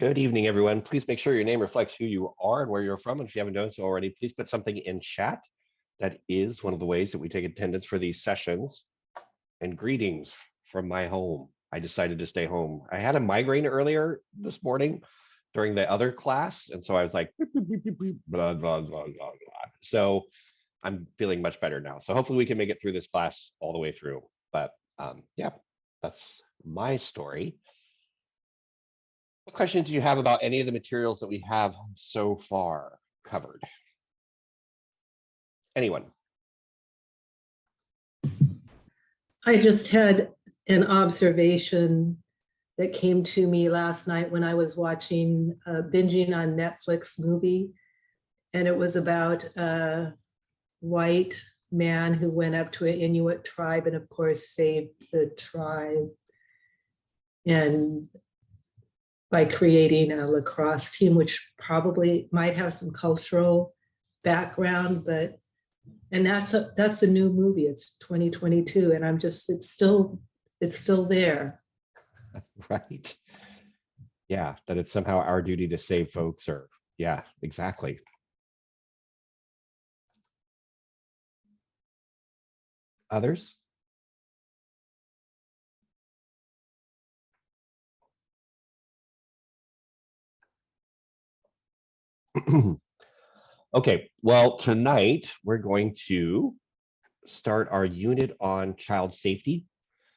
Good evening, everyone. Please make sure your name reflects who you are and where you're from. And if you haven't done so already, please put something in chat. That is one of the ways that we take attendance for these sessions. And greetings from my home. I decided to stay home. I had a migraine earlier this morning during the other class. And so I was like, blah, blah, blah, blah, blah. So I'm feeling much better now. So hopefully we can make it through this class all the way through. But yeah, that's my story. What questions do you have about any of the materials that we have so far covered? Anyone? I just had an observation that came to me last night when I was watching binging on Netflix movie, and it was about a white man who went up to an Inuit tribe and of course saved the tribe, and by creating a lacrosse team, which probably might have some cultural background, but and that's a new movie. It's 2022, and it's still there. Right. Yeah, that it's somehow our duty to save folks, or yeah, exactly. Others? Okay, well, tonight we're going to start our unit on child safety.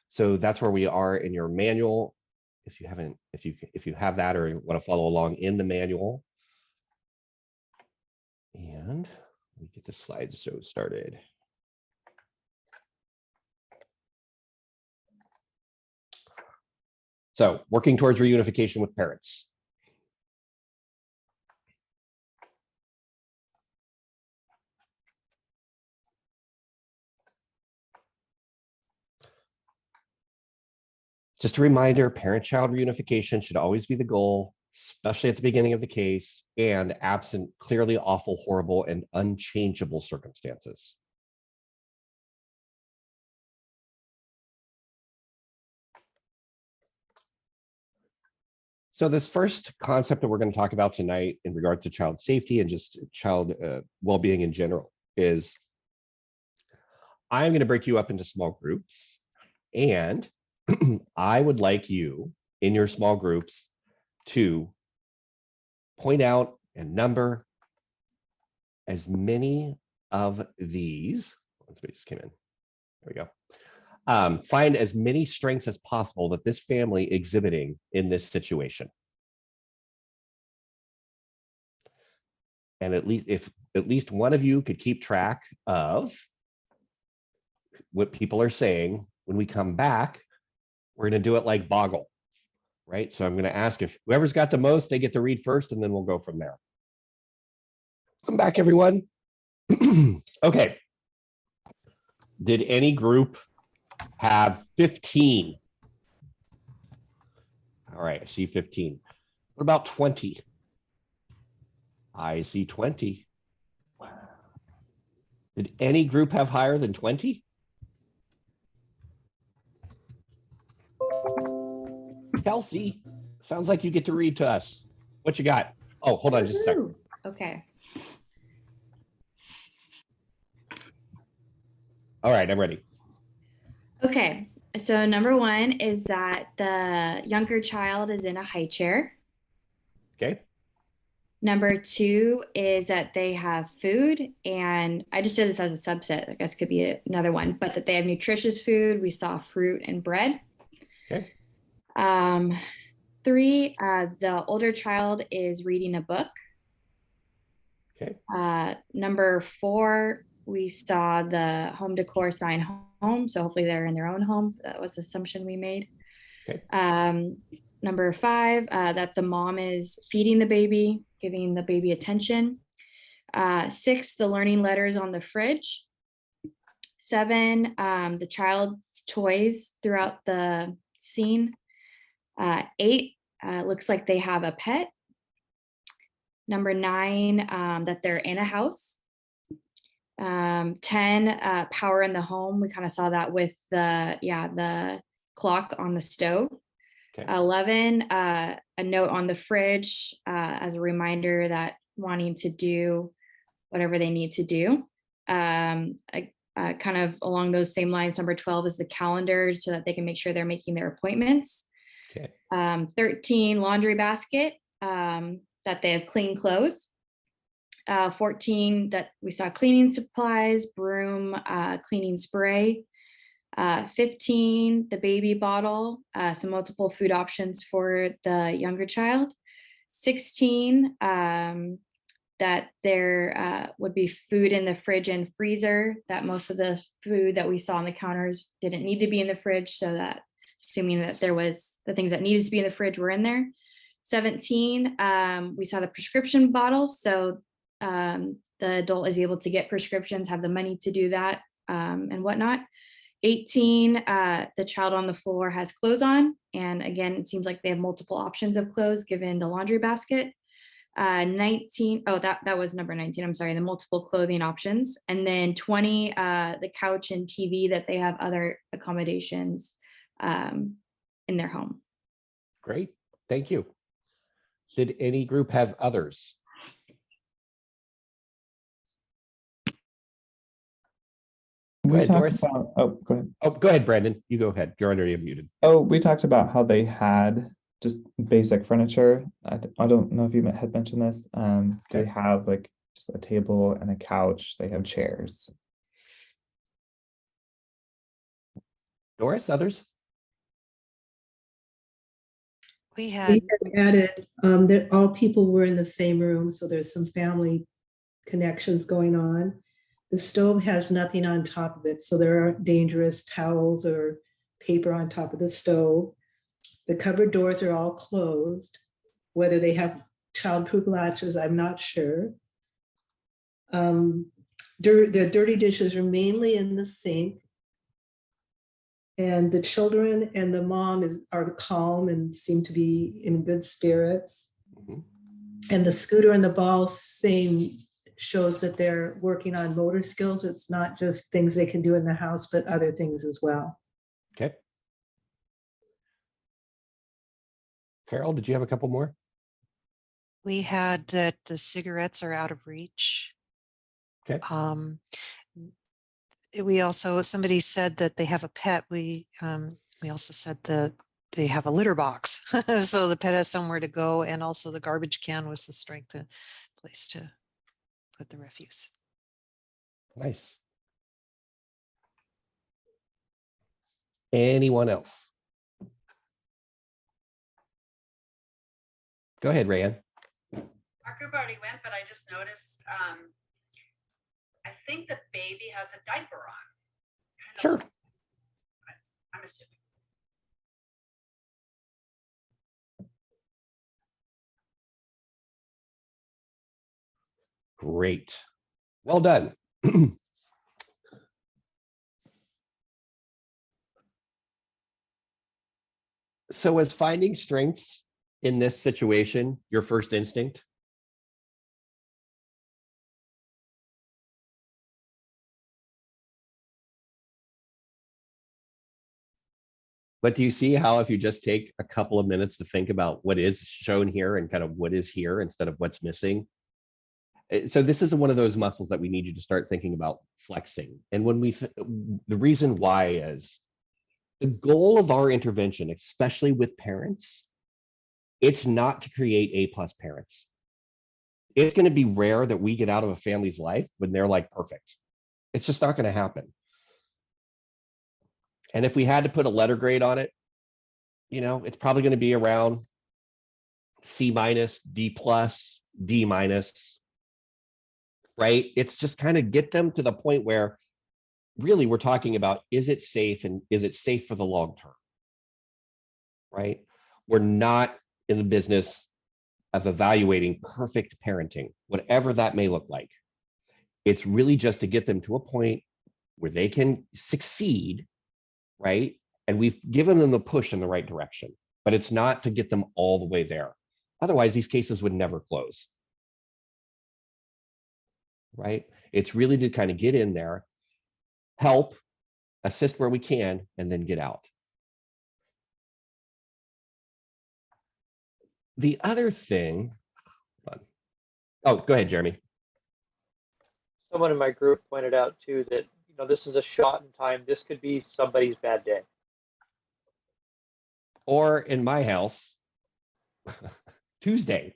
So that's where we are in your manual. If you haven't, if you have that or want to follow along in the manual. And let me get the slideshow started. So working towards reunification with parents. Just a reminder, parent-child reunification should always be the goal, especially at the beginning of the case, and absent clearly awful, horrible, and unchangeable circumstances. So this first concept that we're going to talk about tonight in regard to child safety and just child well-being in general is I'm going to break you up into small groups, and I would like you in your small groups to point out and number as many of these. Somebody just came in. There we go. Find as many strengths as possible that this family exhibiting in this situation. And if at least one of you could keep track of what people are saying, when we come back, we're going to do it like Boggle, right? So I'm going to ask if whoever's got the most, they get to read first, and then we'll go from there. Come back, everyone. Okay. Did any group have 15? All right, I see 15. What about 20? I see 20. Did any group have higher than 20? Kelsey, sounds like you get to read to us. What you got? Oh, hold on just a second. Okay. All right, I'm ready. Okay, so number one is that the younger child is in a high chair. Okay. Number two is that they have food, and I just did this as a subset. I guess could be another one, but that they have nutritious food. We saw fruit and bread. Okay. Three, the older child is reading a book. Okay. Number four, we saw the home decor sign home. So hopefully they're in their own home. That was the assumption we made. Okay. Number five, that the mom is feeding the baby, giving the baby attention. Six, the learning letters on the fridge. Seven, the child's toys throughout the scene. Eight, looks like they have a pet. Number nine, that they're in a house. 10, power in the home. We kind of saw that with the clock on the stove. Okay. 11, a note on the fridge as a reminder that wanting to do whatever they need to do. Kind of along those same lines, number 12 is the calendar so that they can make sure they're making their appointments. Okay. 13, laundry basket, that they have clean clothes. 14, that we saw cleaning supplies, broom, cleaning spray. 15, the baby bottle, some multiple food options for the younger child. 16, that there would be food in the fridge and freezer, that most of the food that we saw on the counters didn't need to be in the fridge, so that assuming that there was the things that needed to be in the fridge were in there. 17, we saw the prescription bottle, so the adult is able to get prescriptions, have the money to do that, and whatnot. 18, the child on the floor has clothes on, and again, it seems like they have multiple options of clothes given the laundry basket. 19, oh, that was number 19, I'm sorry, the multiple clothing options. And then 20, the couch and TV, that they have other accommodations in their home. Great, thank you. Did any group have others? We ahead, talked Doris. about, oh, go ahead. Oh, go ahead, Brandon. You go ahead. You're already muted. Oh, we talked about how they had just basic furniture. I don't know if you had mentioned this. They Okay. have like just a table and a couch. They have chairs. Doris, others? We We had, had added, that all people were in the same room, so there's some family connections going on. The stove has nothing on top of it, so there aren't dangerous towels or paper on top of the stove. The cupboard doors are all closed. Whether they have childproof latches, I'm not sure. The dirty dishes are mainly in the sink. And the children and the mom are calm and seem to be in good spirits. Mhm. And the scooter and the ball shows that they're working on motor skills. It's not just things they can do in the house, but other things as well. Okay. Carol, did you have a couple more? we had that the cigarettes are out of reach. Okay. We also, somebody said that they have a pet. We also said that they have a litter box. So the pet has somewhere to go, and also the garbage can was the strength place to put the refuse. Nice. Anyone else? Go ahead, Rayanne. Our group already went, but I just noticed, I think the baby has a diaper on. Kind of, Sure. I'm assuming. Great. Well done. So is finding strengths in this situation your first instinct? But do you see how if you just take a couple of minutes to think about what is shown here and kind of what is here instead of what's missing? So this is one of those muscles that we need you to start thinking about flexing. And when the reason why is the goal of our intervention, especially with parents, it's not to create A+ parents. It's going to be rare that we get out of a family's life when they're like perfect. It's just not going to happen. And if we had to put a letter grade on it, you know, it's probably going to be around C-, D+, D-, right? It's just kind of get them to the point where really we're talking about, is it safe and is it safe for the long term, right? We're not in the business of evaluating perfect parenting, whatever that may look like. It's really just to get them to a point where they can succeed, right? And we've given them the push in the right direction, but it's not to get them all the way there. Otherwise, these cases would never close, right? It's really to kind of get in there, help, assist where we can, and then get out. The other thing, hold on. Oh, go ahead, Jeremy. Someone in my group pointed out too that, this is a shot in time. This could be somebody's bad day. Or in my house, Tuesday,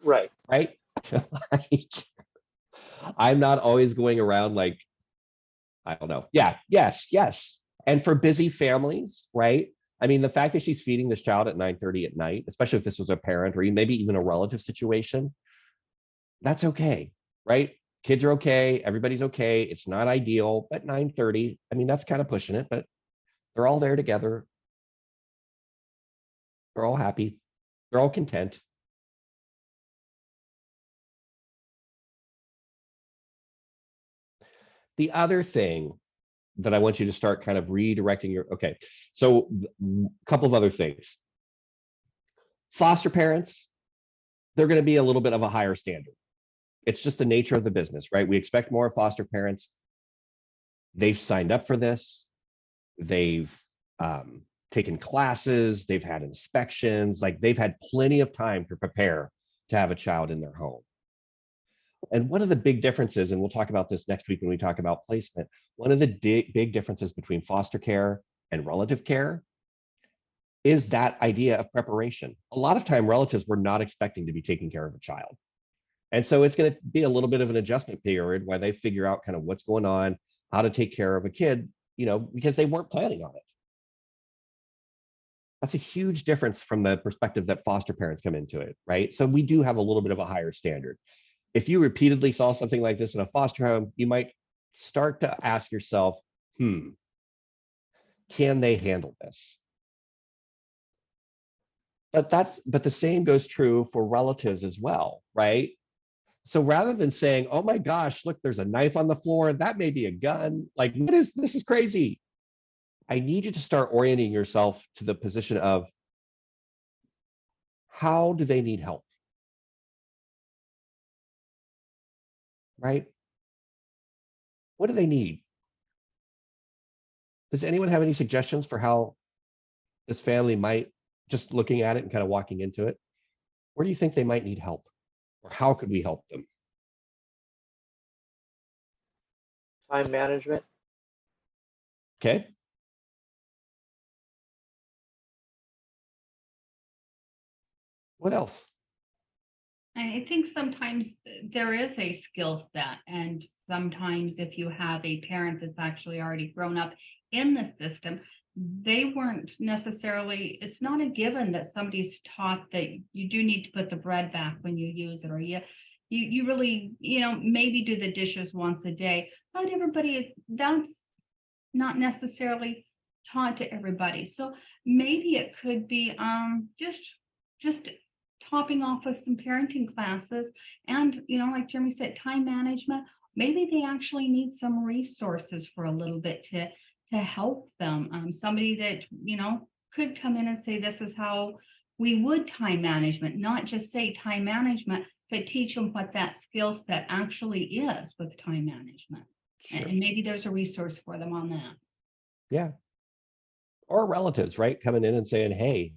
Right. right? Like, I'm not always going around like, I don't know. Yeah, yes. And for busy families, right? I mean, the fact that she's feeding this child at 9:30 at night, especially if this was a parent or maybe even a relative situation, that's okay, right? Kids are okay, everybody's okay. It's not ideal, but 9:30, I mean, that's kind of pushing it, but they're all there together. They're all happy. They're all content. The other thing that I want you to start kind of redirecting your, okay, so a couple of other things. Foster parents, they're going to be a little bit of a higher standard. It's just the nature of the business, right? We expect more of foster parents. They've signed up for this. They've taken classes. They've had inspections. Like, they've had plenty of time to prepare to have a child in their home. And one of the big differences, and we'll talk about this next week when we talk about placement, one of the big differences between foster care and relative care is that idea of preparation. A lot of time, relatives were not expecting to be taking care of a child. And so it's going to be a little bit of an adjustment period while they figure out kind of what's going on, how to take care of a kid, because they weren't planning on it. That's a huge difference from the perspective that foster parents come into it, right? So we do have a little bit of a higher standard. If you repeatedly saw something like this in a foster home, you might start to ask yourself, can they handle this? But the same goes true for relatives as well, right? So rather than saying, oh my gosh, look, there's a knife on the floor, that may be a gun, like, this is crazy. I need you to start orienting yourself to the position of, how do they need help? Right? What do they need? Does anyone have any suggestions for how this family might, just looking at it and kind of walking into it, where do you think they might need help? Or how could we help them? Time management. Okay. What else? I think sometimes there is a skill set, and sometimes if you have a parent that's actually already grown up in the system, they weren't necessarily, it's not a given that somebody's taught that you do need to put the bread back when you use it, or you really, maybe do the dishes once a day. Not everybody, that's not necessarily taught to everybody. So maybe it could be just topping off with some parenting classes, and like Jeremy said, time management. Maybe they actually need some resources for a little bit to help them. Somebody that could come in and say, this is how we would time management, not just say time management, but teach them what that skill set actually is with time management. Sure. And maybe there's a resource for them on that. Yeah. Or relatives, right? Coming in and saying, hey,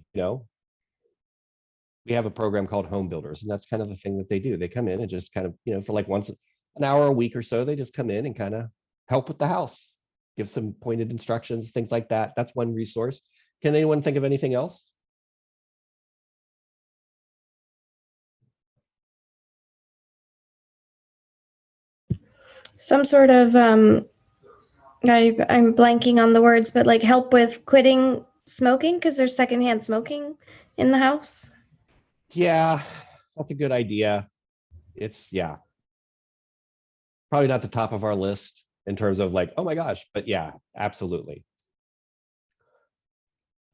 we have a program called Home Builders, and that's kind of the thing that they do. They come in and just kind of, for like once an hour a week or so, they just come in and kind of help with the house, give some pointed instructions, things like that. That's one resource. Can anyone think of anything else? Some sort of I'm blanking on the words, but like help with quitting smoking because there's secondhand smoking in the house. Yeah, that's a good idea. It's probably not the top of our list in terms of like, oh my gosh, but yeah, absolutely.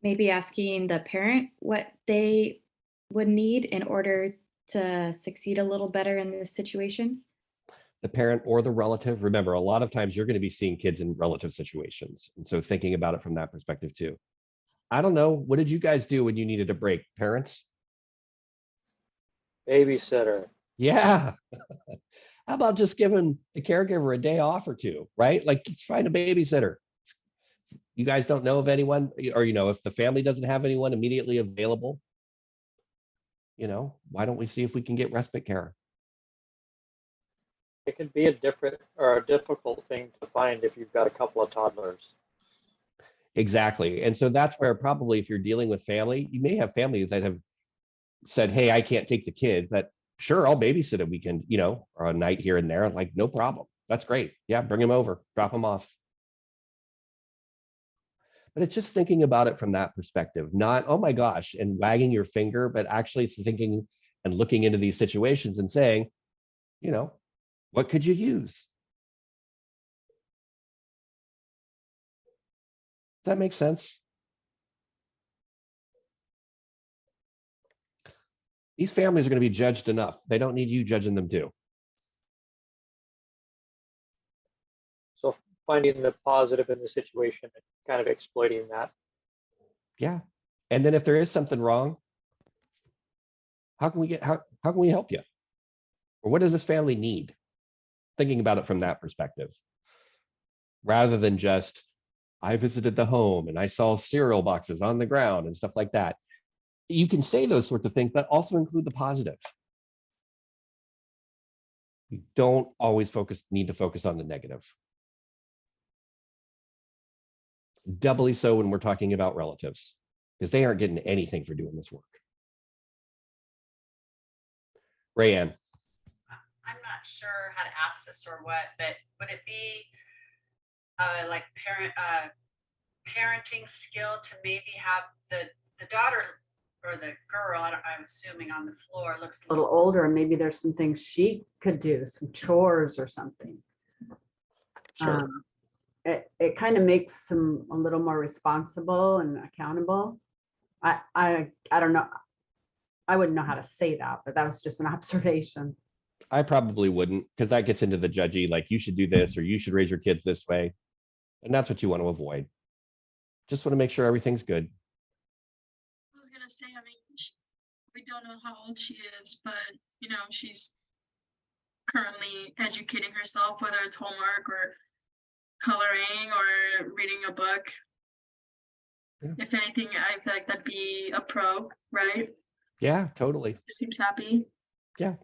Maybe asking the parent what they would need in order to succeed a little better in this situation. The parent or the relative. Remember, a lot of times you're going to be seeing kids in relative situations. And so thinking about it from that perspective too. I don't know. What did you guys do when you needed a break? Parents? Babysitter. Yeah. How about just giving the caregiver a day off or two, right? Like, let's find a babysitter. You guys don't know of anyone, or if the family doesn't have anyone immediately available, why don't we see if we can get respite care? It can be a different or a difficult thing to find if you've got a couple of toddlers. Exactly. And so that's where probably if you're dealing with family, you may have families that have said, hey, I can't take the kid, but sure, I'll babysit a weekend, or a night here and there. Like, no problem. That's great. Yeah, bring him over, drop him off. But it's just thinking about it from that perspective, not, oh my gosh, and wagging your finger, but actually thinking and looking into these situations and saying, what could you use? Does that make sense? These families are going to be judged enough. They don't need you judging them too. So finding the positive in the situation and kind of exploiting that. Yeah. And then if there is something wrong, how can we help you? Or what does this family need? Thinking about it from that perspective. Rather than just, I visited the home and I saw cereal boxes on the ground and stuff like that. You can say those sorts of things, but also include the positive. You don't always need to focus on the negative. Doubly so when we're talking about relatives, because they aren't getting anything for doing this work. Rayanne. I'm not sure how to ask this or what, but would it be like parenting skill to maybe have the daughter or the girl, I'm assuming on the floor, looks A little older, and maybe there's some things she could do, some chores or something. Sure. It kind of makes them a little more responsible and accountable. I don't know. I wouldn't know how to say that, but that was just an observation. I probably wouldn't, because that gets into the judgy, like you should do this or you should raise your kids this way. And that's what you want to avoid. Just want to make sure everything's good. I was gonna say, I mean, we don't know how old she is, but she's currently educating herself, whether it's homework or coloring or reading a book. Yeah. If anything, I feel like that'd be a pro, right? Yeah, totally. Seems happy. Yeah.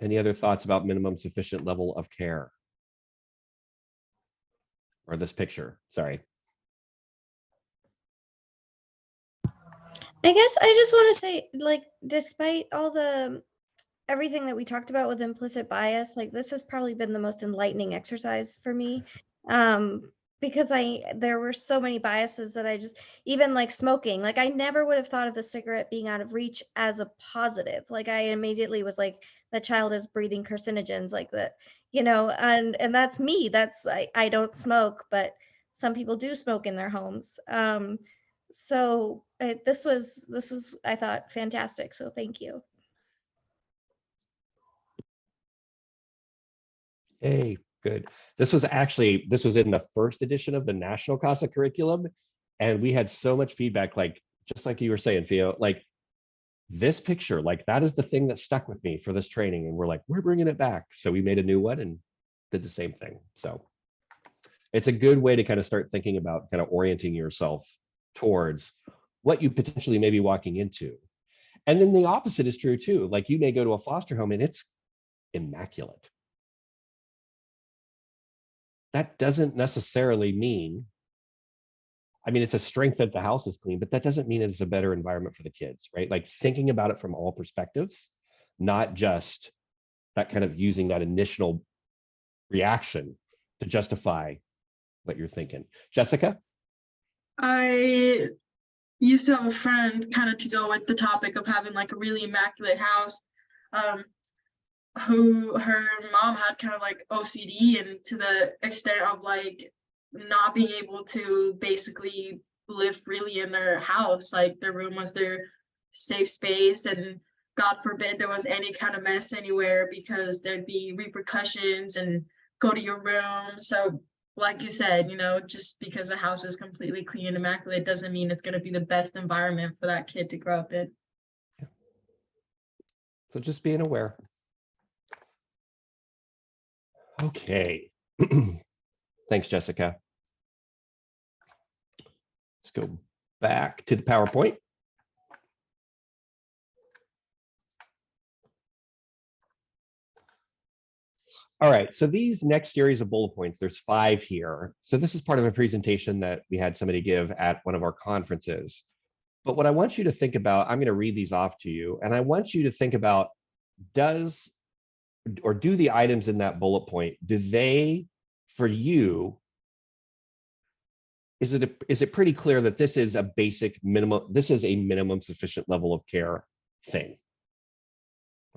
Any other thoughts about minimum sufficient level of care? Or this picture, sorry. I guess I just want to say, like, despite all everything that we talked about with implicit bias, like this has probably been the most enlightening exercise for me. Because there were so many biases that I just, even like smoking, like I never would have thought of the cigarette being out of reach as a positive. Like I immediately was like, the child is breathing carcinogens, like that, and that's me. I don't smoke, but some people do smoke in their homes. So this was, I thought, fantastic. So thank you. Hey, good. This was in the first edition of the National CASA curriculum. And we had so much feedback, like, just like you were saying, Theo, like this picture, like that is the thing that stuck with me for this training. And we're like, we're bringing it back. So we made a new one and did the same thing. So it's a good way to kind of start thinking about kind of orienting yourself towards what you potentially may be walking into. And then the opposite is true too. Like you may go to a foster home and it's immaculate. That doesn't necessarily mean, I mean, it's a strength that the house is clean, but that doesn't mean it's a better environment for the kids, right? Like thinking about it from all perspectives, not just that kind of using that initial reaction to justify what you're thinking. Jessica? I used to have a friend, kind of to go with the topic of having like a really immaculate house, who her mom had kind of like OCD, and to the extent of like not being able to basically live freely in their house. Like their room was their safe space, and God forbid there was any kind of mess anywhere, because there'd be repercussions and go to your room. So like you said, just because the house is completely clean and immaculate doesn't mean it's going to be the best environment for that kid to grow up in. Yeah. So just being aware. Okay. Thanks, Jessica. Let's go back to the PowerPoint. All right, so these next series of bullet points, there's 5 here. So this is part of a presentation that we had somebody give at one of our conferences. But what I want you to think about, I'm going to read these off to you, and I want you to think about, do the items in that bullet point, do they, for you, is it pretty clear that this is a basic minimum, this is a minimum sufficient level of care thing?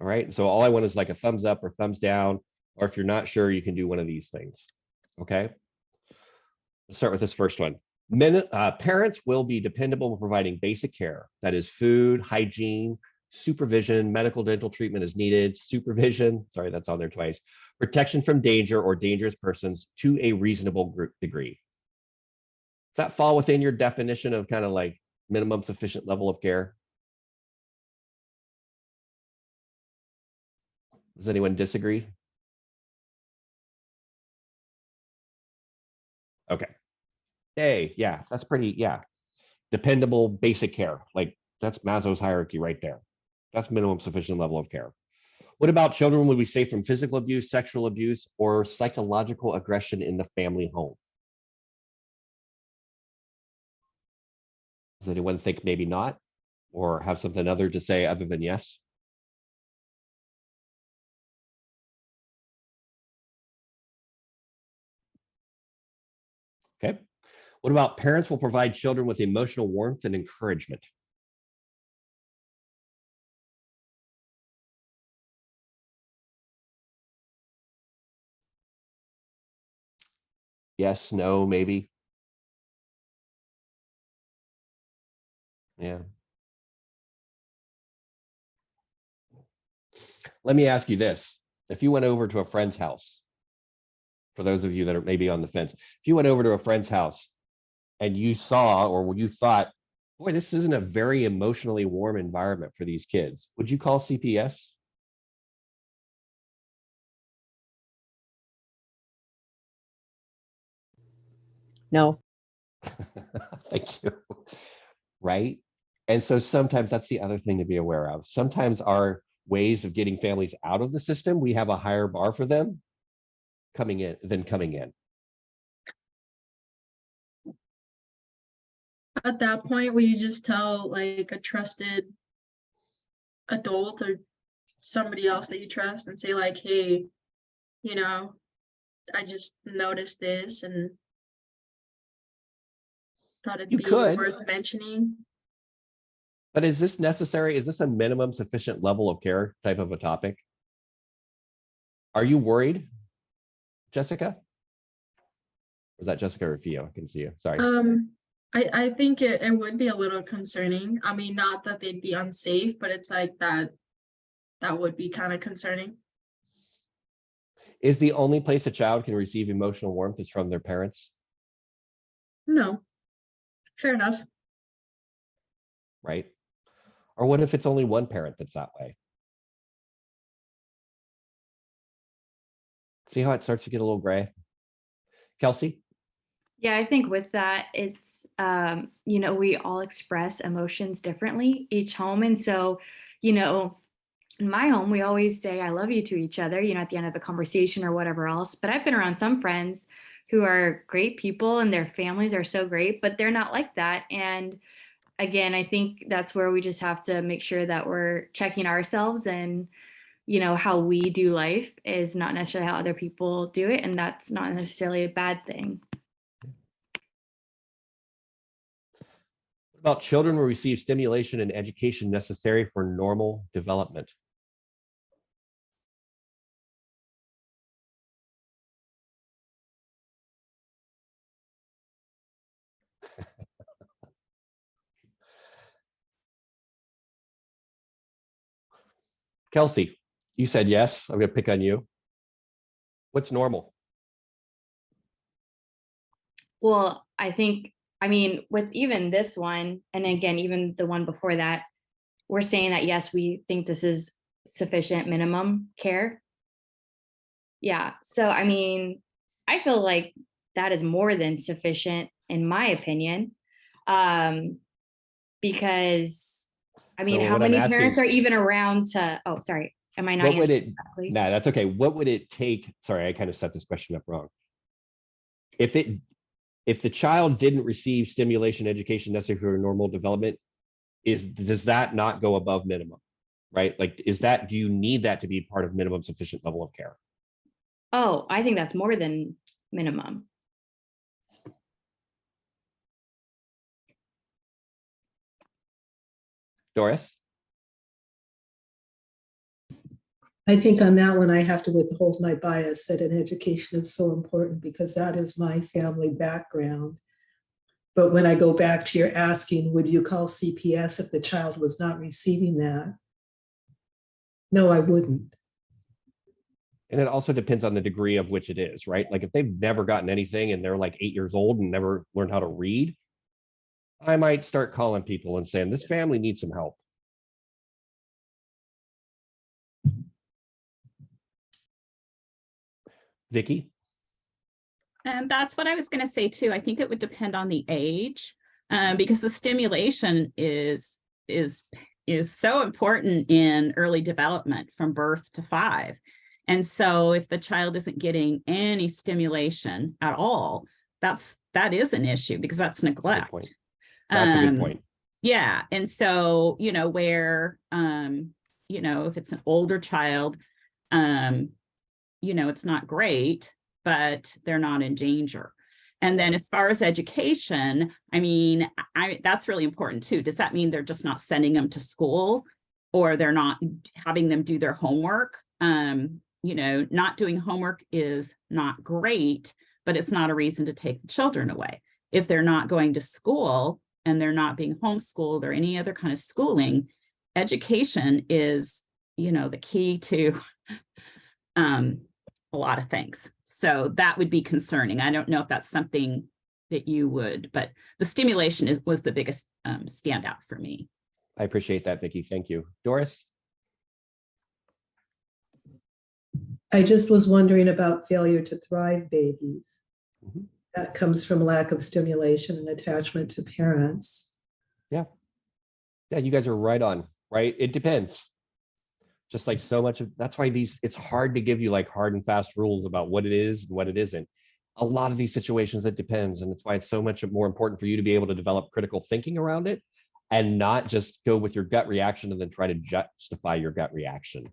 All right, so all I want is like a thumbs up or thumbs down, or if you're not sure, you can do one of these things. Okay, let's start with this first one. Parents will be dependable in providing basic care, that is food, hygiene, supervision, medical dental treatment is needed, supervision, sorry, that's on there twice, protection from danger or dangerous persons to a reasonable degree. Does that fall within your definition of kind of like minimum sufficient level of care? Does anyone disagree? Okay. Hey, yeah, that's pretty, yeah. Dependable basic care, like that's Maslow's hierarchy right there. That's minimum sufficient level of care. What about children will be safe from physical abuse, sexual abuse, or psychological aggression in the family home? Does anyone think maybe not, or have something other to say other than yes? Okay. What about parents will provide children with emotional warmth and encouragement? Yes, no, maybe. Yeah. Let me ask you this. If you went over to a friend's house, for those of you that are maybe on the fence, if you went over to a friend's house and you saw, or you thought, boy, this isn't a very emotionally warm environment for these kids, would you call CPS? No. Thank you. Right? And so sometimes that's the other thing to be aware of. Sometimes our ways of getting families out of the system, we have a higher bar for them coming in than coming in. At that point, will you just tell like a trusted adult or somebody else that you trust and say like, hey, you know, I just noticed this and thought it'd You be could. worth mentioning? But is this necessary? Is this a minimum sufficient level of care type of a topic? Are you worried, Jessica? Was that Jessica or Fio? I can see you. Sorry. I think it would be a little concerning. I mean, not that they'd be unsafe, but it's like that would be kind of concerning. Is the only place a child can receive emotional warmth is from their parents? No, fair enough. Right? Or what if it's only one parent that's that way? See how it starts to get a little gray? Kelsey? Yeah, I think with that, it's, you know, we all express emotions differently each home. And so, you know, in my home, we always say, I love you to each other, you know, at the end of a conversation or whatever else. But I've been around some friends who are great people and their families are so great, but they're not like that. And again, I think that's where we just have to make sure that we're checking ourselves, and you know, how we do life is not necessarily how other people do it, and that's not necessarily a bad thing. What about children will receive stimulation and education necessary for normal development? Kelsey, you said yes. I'm going to pick on you. What's normal? Well, I think, I mean, with even this one, and again, even the one before that, we're saying that, yes, we think this is sufficient minimum care. Yeah. So, I mean, I feel like that is more than sufficient, in my opinion. Because, I mean, So how what I'm many asking- parents are even around to, oh, sorry, am I not What would answering it, correctly? nah, that's okay. What would it take? Sorry, I kind of set this question up wrong. If the child didn't receive stimulation education necessary for normal development, does that not go above minimum? Right? Like, do you need that to be part of minimum sufficient level of care? Oh, I think that's more than minimum. Doris? I think on that one, I have to withhold my bias that an education is so important because that is my family background. But when I go back to your asking, would you call CPS if the child was not receiving that? No, I wouldn't. And it also depends on the degree of which it is, right? Like if they've never gotten anything and they're like 8 years old and never learned how to read, I might start calling people and saying, this family needs some help. Vicky? And that's what I was going to say too. I think it would depend on the age, because the stimulation is so important in early development from birth to 5. And so if the child isn't getting any stimulation at all, that is an issue because that's neglect. That's a good point. Yeah. And so, where, if it's an older child, it's not great, but they're not in danger. And then as far as education, I mean, that's really important too. Does that mean they're just not sending them to school or they're not having them do their homework? Not doing homework is not great, but it's not a reason to take the children away. If they're not going to school and they're not being homeschooled or any other kind of schooling, education is, the key to a lot of things. So that would be concerning. I don't know if that's something that you would, but the stimulation was the biggest standout for me. I appreciate that, Vicky. Thank you. Doris? I just was wondering about failure to thrive babies. Mhm. That comes from lack of stimulation and attachment to parents. Yeah, you guys are right on, right? It depends. Just like so much of, that's why it's hard to give you like hard and fast rules about what it is and what it isn't. A lot of these situations, it depends. And it's why it's so much more important for you to be able to develop critical thinking around it and not just go with your gut reaction and then try to justify your gut reaction.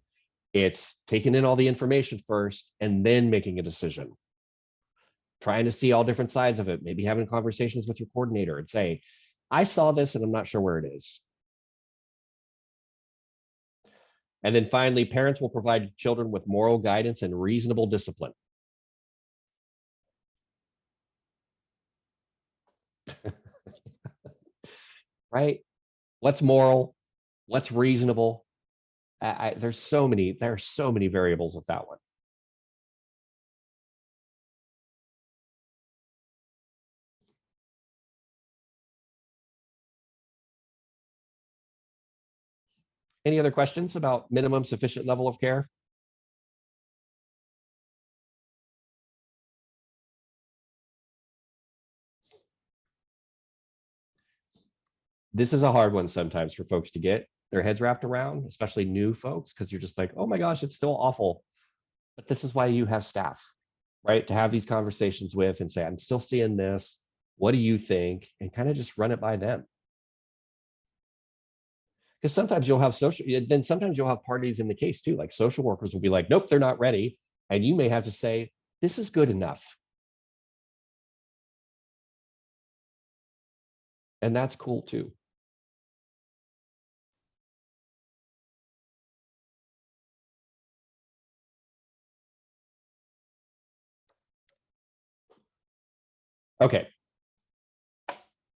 It's taking in all the information first and then making a decision. Trying to see all different sides of it, maybe having conversations with your coordinator and say, I saw this and I'm not sure where it is. And then finally, parents will provide children with moral guidance and reasonable discipline. Right? What's moral? What's reasonable? There are so many variables with that one. Any other questions about minimum sufficient level of care? This is a hard one sometimes for folks to get their heads wrapped around, especially new folks, because you're just like, oh my gosh, it's still awful. But this is why you have staff, right? To have these conversations with and say, I'm still seeing this. What do you think? And kind of just run it by them. Because sometimes you'll have sometimes you'll have parties in the case too. Like social workers will be like, nope, they're not ready. And you may have to say, this is good enough. And that's cool too. Okay.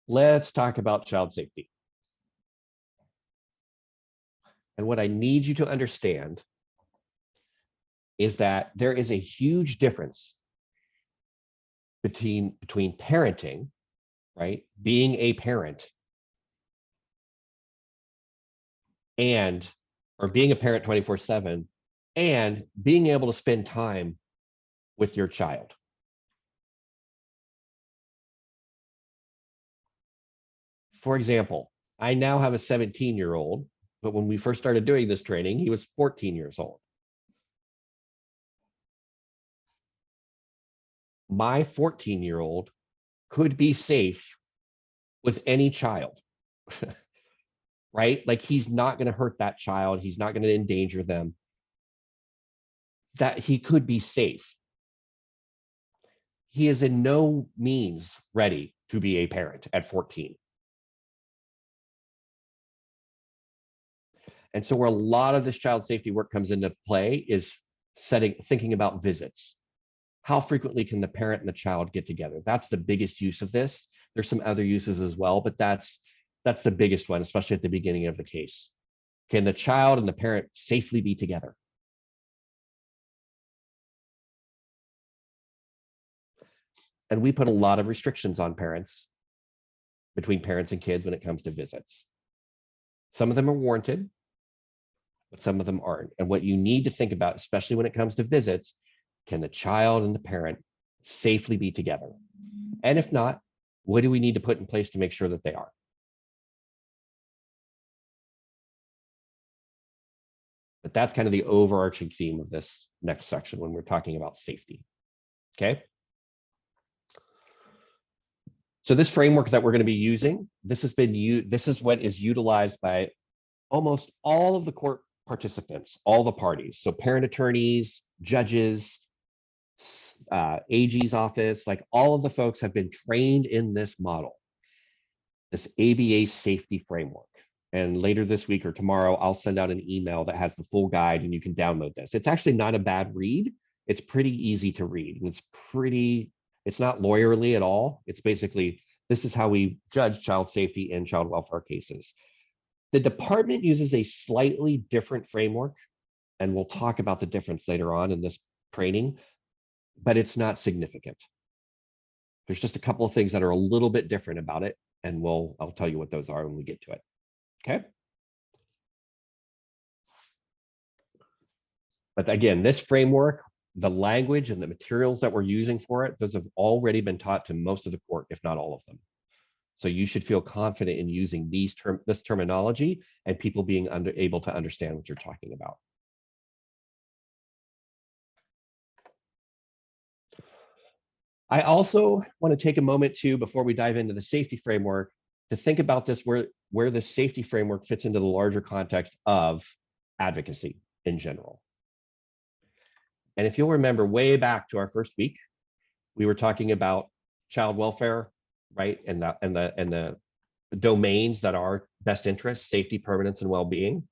Let's talk about child safety. And what I need you to understand is that there is a huge difference between parenting, right? Being a parent or being a parent 24/7 and being able to spend time with your child. For example, I now have a 17-year-old, but when we first started doing this training, he was 14 years old. My 14-year-old could be safe with any child, right? Like he's not going to hurt that child. He's not going to endanger them. That he could be safe. He is in no means ready to be a parent at 14. And so where a lot of this child safety work comes into play is thinking about visits. How frequently can the parent and the child get together? That's the biggest use of this. There's some other uses as well, but that's the biggest one, especially at the beginning of the case. Can the child and the parent safely be together? And we put a lot of restrictions on parents, between parents and kids when it comes to visits. Some of them are warranted, but some of them aren't. And what you need to think about, especially when it comes to visits, can the child and the parent safely be together? And if not, what do we need to put in place to make sure that they are? But that's kind of the overarching theme of this next section when we're talking about safety. Okay. So this framework that we're going to be using, this is what is utilized by almost all of the court participants, all the parties. So parent attorneys, judges, AG's office, like all of the folks have been trained in this model, this ABA safety framework. And later this week or tomorrow, I'll send out an email that has the full guide and you can download this. It's actually not a bad read. It's pretty easy to read. And it's not lawyerly at all. It's basically, this is how we judge child safety in child welfare cases. The department uses a slightly different framework, and we'll talk about the difference later on in this training, but it's not significant. There's just a couple of things that are a little bit different about it, and I'll tell you what those are when we get to it. Okay. But again, this framework, the language and the materials that we're using for it, those have already been taught to most of the court, if not all of them. So you should feel confident in using this terminology and people being able to understand what you're talking about. I also want to take a moment too, before we dive into the safety framework, to think about this, where the safety framework fits into the larger context of advocacy in general. And if you'll remember way back to our first week, we were talking about child welfare, right? And the domains that are best interest, safety, permanence, and well-being.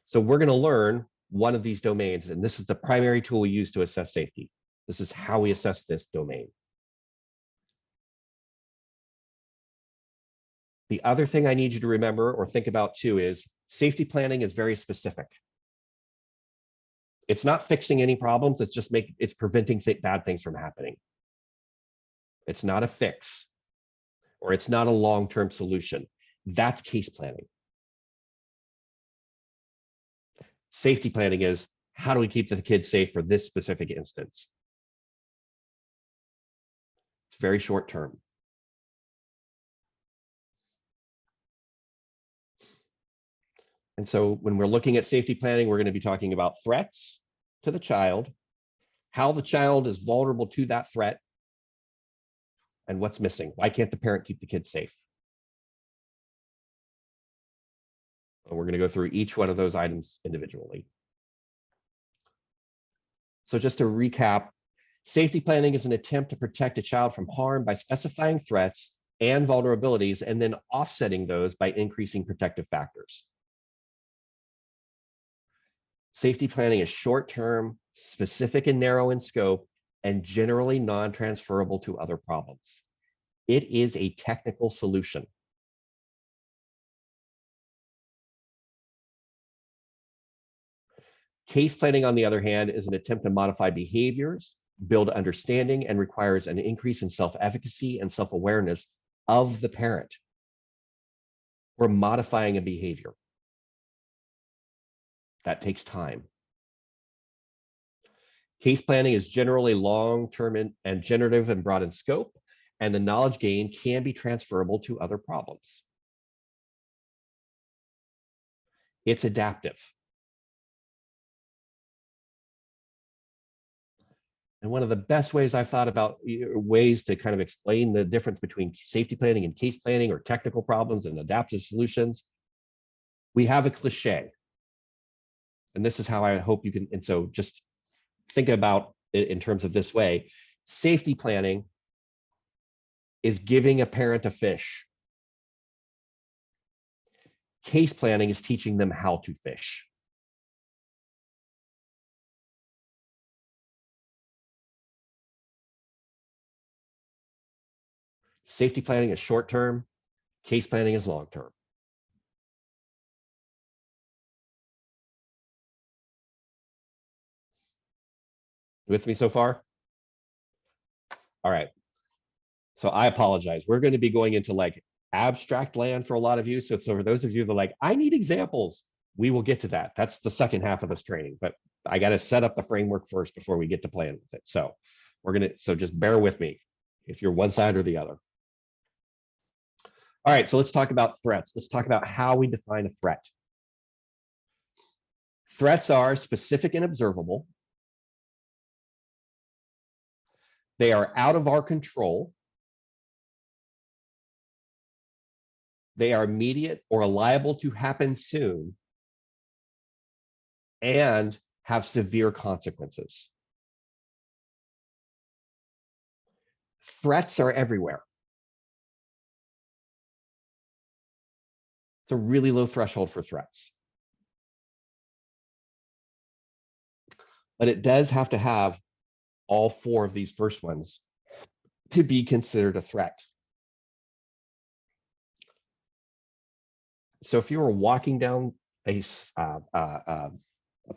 So we're going to learn one of these domains, and this is the primary tool we use to assess safety. This is how we assess this domain. The other thing I need you to remember or think about too is safety planning is very specific. It's not fixing any problems, it's preventing bad things from happening. It's not a fix, or it's not a long-term solution. That's case planning. Safety planning is, how do we keep the kids safe for this specific instance? It's very short term. And so when we're looking at safety planning, we're going to be talking about threats to the child, how the child is vulnerable to that threat, and what's missing. Why can't the parent keep the kid safe? And we're going to go through each one of those items individually. So just to recap, safety planning is an attempt to protect a child from harm by specifying threats and vulnerabilities and then offsetting those by increasing protective factors. Safety planning is short-term, specific and narrow in scope, and generally non-transferable to other problems. It is a technical solution. Case planning, on the other hand, is an attempt to modify behaviors, build understanding, and requires an increase in self-efficacy and self-awareness of the parent. We're modifying a behavior. That takes time. Case planning is generally long-term and generative and broad in scope, and the knowledge gained can be transferable to other problems. It's adaptive. And one of the best ways I've thought about ways to kind of explain the difference between safety planning and case planning, or technical problems and adaptive solutions, we have a cliche. And this is how I hope you can, and so just think about it in terms of this way. Safety planning is giving a parent a fish. Case planning is teaching them how to fish. Safety planning is short term, case planning is long term. With me so far? All right. So I apologize. We're going to be going into like abstract land for a lot of you. So for those of you that are like, I need examples, we will get to that. That's the second half of this training, but I got to set up the framework first before we get to playing with it. So so just bear with me if you're one side or the other. All right, so let's talk about threats. Let's talk about how we define a threat. Threats are specific and observable. They are out of our control. They are immediate or liable to happen soon, and have severe consequences. Threats are everywhere. It's a really low threshold for threats. But it does have to have all four of these first ones to be considered a threat. So if you were walking down a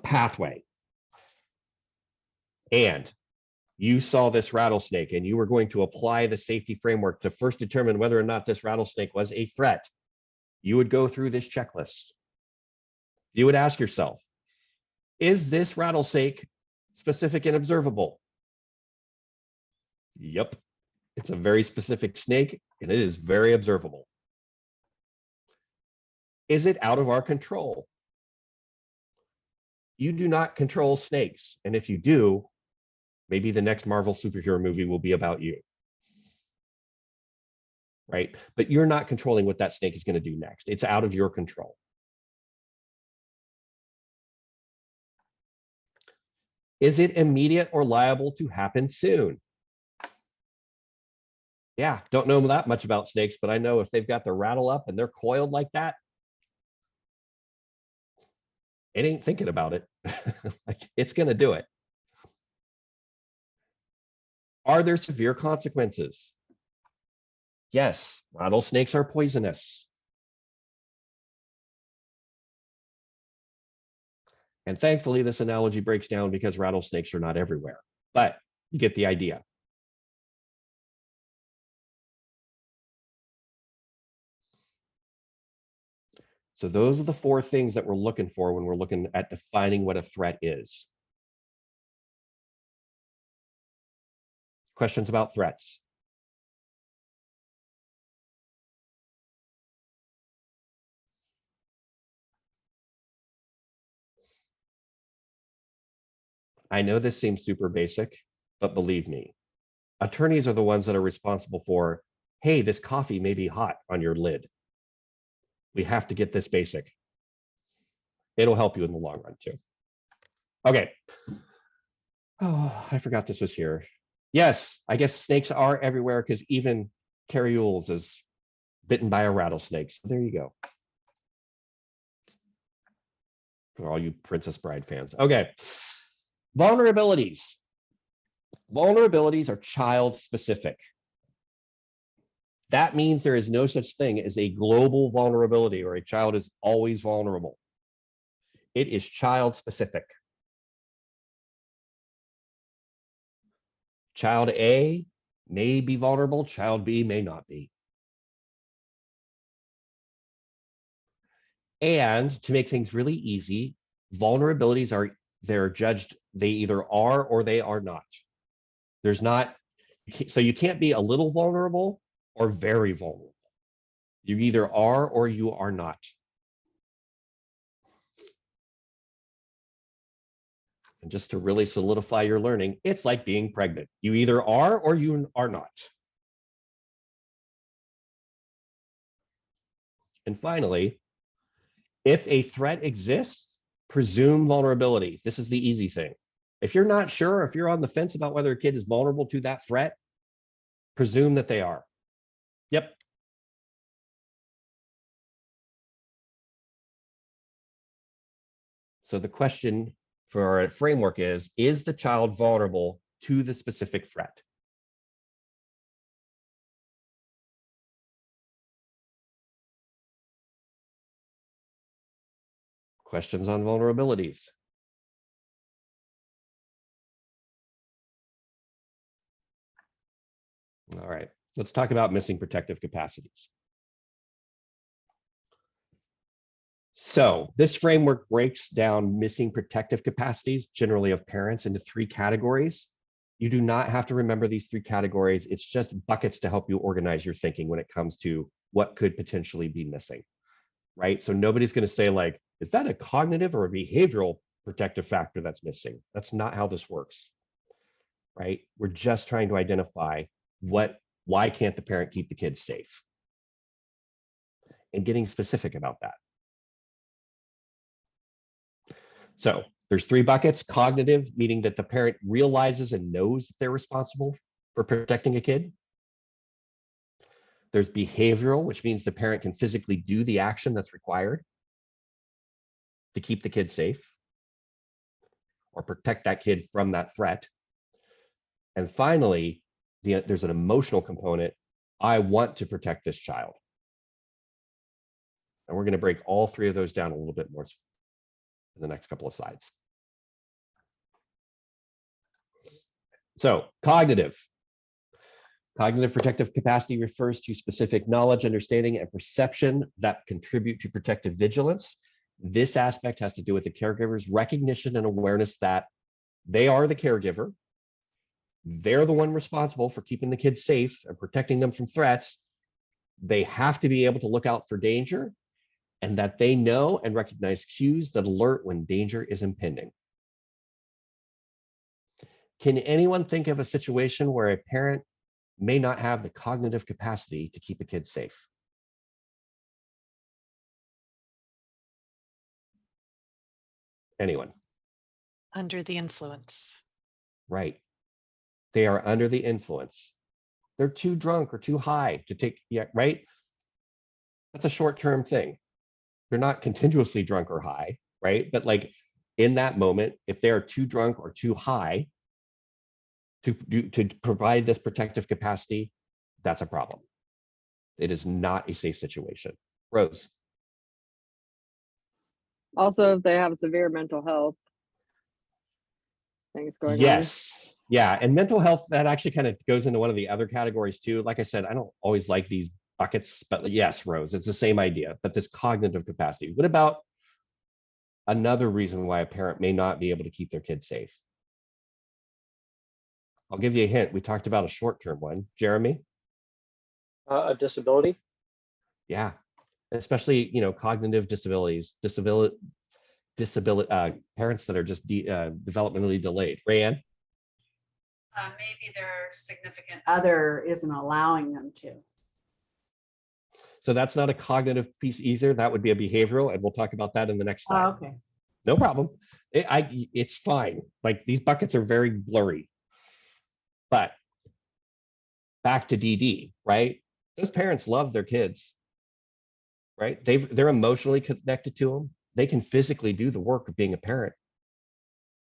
pathway and you saw this rattlesnake and you were going to apply the safety framework to first determine whether or not this rattlesnake was a threat, you would go through this checklist. You would ask yourself, is this rattlesnake specific and observable? Yep, it's a very specific snake and it is very observable. Is it out of our control? You do not control snakes. And if you do, maybe the next Marvel superhero movie will be about you. Right? But you're not controlling what that snake is going to do next. It's out of your control. Is it immediate or liable to happen soon? Yeah, don't know that much about snakes, but I know if they've got their rattle up and they're coiled like that, it ain't thinking about it. Like, it's going to do it. Are there severe consequences? Yes, rattlesnakes are poisonous. And thankfully, this analogy breaks down because rattlesnakes are not everywhere, but you get the idea. So those are the four things that we're looking for when we're looking at defining what a threat is. Questions about threats? I know this seems super basic, but believe me, attorneys are the ones that are responsible for, hey, this coffee may be hot on your lid. We have to get this basic. It'll help you in the long run too. Okay. Oh, I forgot this was here. Yes, I guess snakes are everywhere because even Carrie Yules is bitten by a rattlesnake. So there you go. For all you Princess Bride fans. Okay. Vulnerabilities. Vulnerabilities are child specific. That means there is no such thing as a global vulnerability or a child is always vulnerable. It is child specific. Child A may be vulnerable, child B may not be. And to make things really easy, vulnerabilities they're judged, they either are or they are not. There's not, so you can't be a little vulnerable or very vulnerable. You either are or you are not. And just to really solidify your learning, it's like being pregnant. You either are or you are not. And finally, if a threat exists, presume vulnerability. This is the easy thing. If you're not sure, if you're on the fence about whether a kid is vulnerable to that threat, presume that they are. Yep. So the question for our framework is the child vulnerable to the specific threat? Questions on vulnerabilities? All right, let's talk about missing protective capacities. So this framework breaks down missing protective capacities, generally of parents, into 3 categories. You do not have to remember these 3 categories. It's just buckets to help you organize your thinking when it comes to what could potentially be missing, right? So nobody's going to say like, is that a cognitive or a behavioral protective factor that's missing? That's not how this works, right? We're just trying to identify why can't the parent keep the kids safe? And getting specific about that. So there's 3 buckets. Cognitive, meaning that the parent realizes and knows that they're responsible for protecting a kid. There's behavioral, which means the parent can physically do the action that's required to keep the kid safe or protect that kid from that threat. And finally, there's an emotional component. I want to protect this child. And we're going to break all 3 of those down a little bit more in the next couple of slides. So cognitive. Cognitive protective capacity refers to specific knowledge, understanding, and perception that contribute to protective vigilance. This aspect has to do with the caregiver's recognition and awareness that they are the caregiver. They're the one responsible for keeping the kids safe and protecting them from threats. They have to be able to look out for danger, and that they know and recognize cues that alert when danger is impending. Can anyone think of a situation where a parent may not have the cognitive capacity to keep a kid safe? Anyone? Under the influence. Right. They are under the influence. They're too drunk or too high to take, yeah, right? That's a short-term thing. They're not continuously drunk or high, right? But like in that moment, if they are too drunk or too high to provide this protective capacity, that's a problem. It is not a safe situation. Rose. Also, if they have severe mental health things going on. Yes. Yeah. And mental health, that actually kind of goes into one of the other categories too. Like I said, I don't always like these buckets, but yes, Rose, it's the same idea, but this cognitive capacity. What about another reason why a parent may not be able to keep their kids safe? I'll give you a hint. We talked about a short-term one. Jeremy? A disability. Yeah. Especially, cognitive disabilities, parents that are just developmentally delayed. Rayanne? Maybe their significant Other isn't allowing them to. So that's not a cognitive piece either. That would be a behavioral, and we'll talk about that in the next slide. Oh, okay. No problem. It's fine. Like these buckets are very blurry. But back to DD, right? Those parents love their kids, right? They're emotionally connected to them. They can physically do the work of being a parent.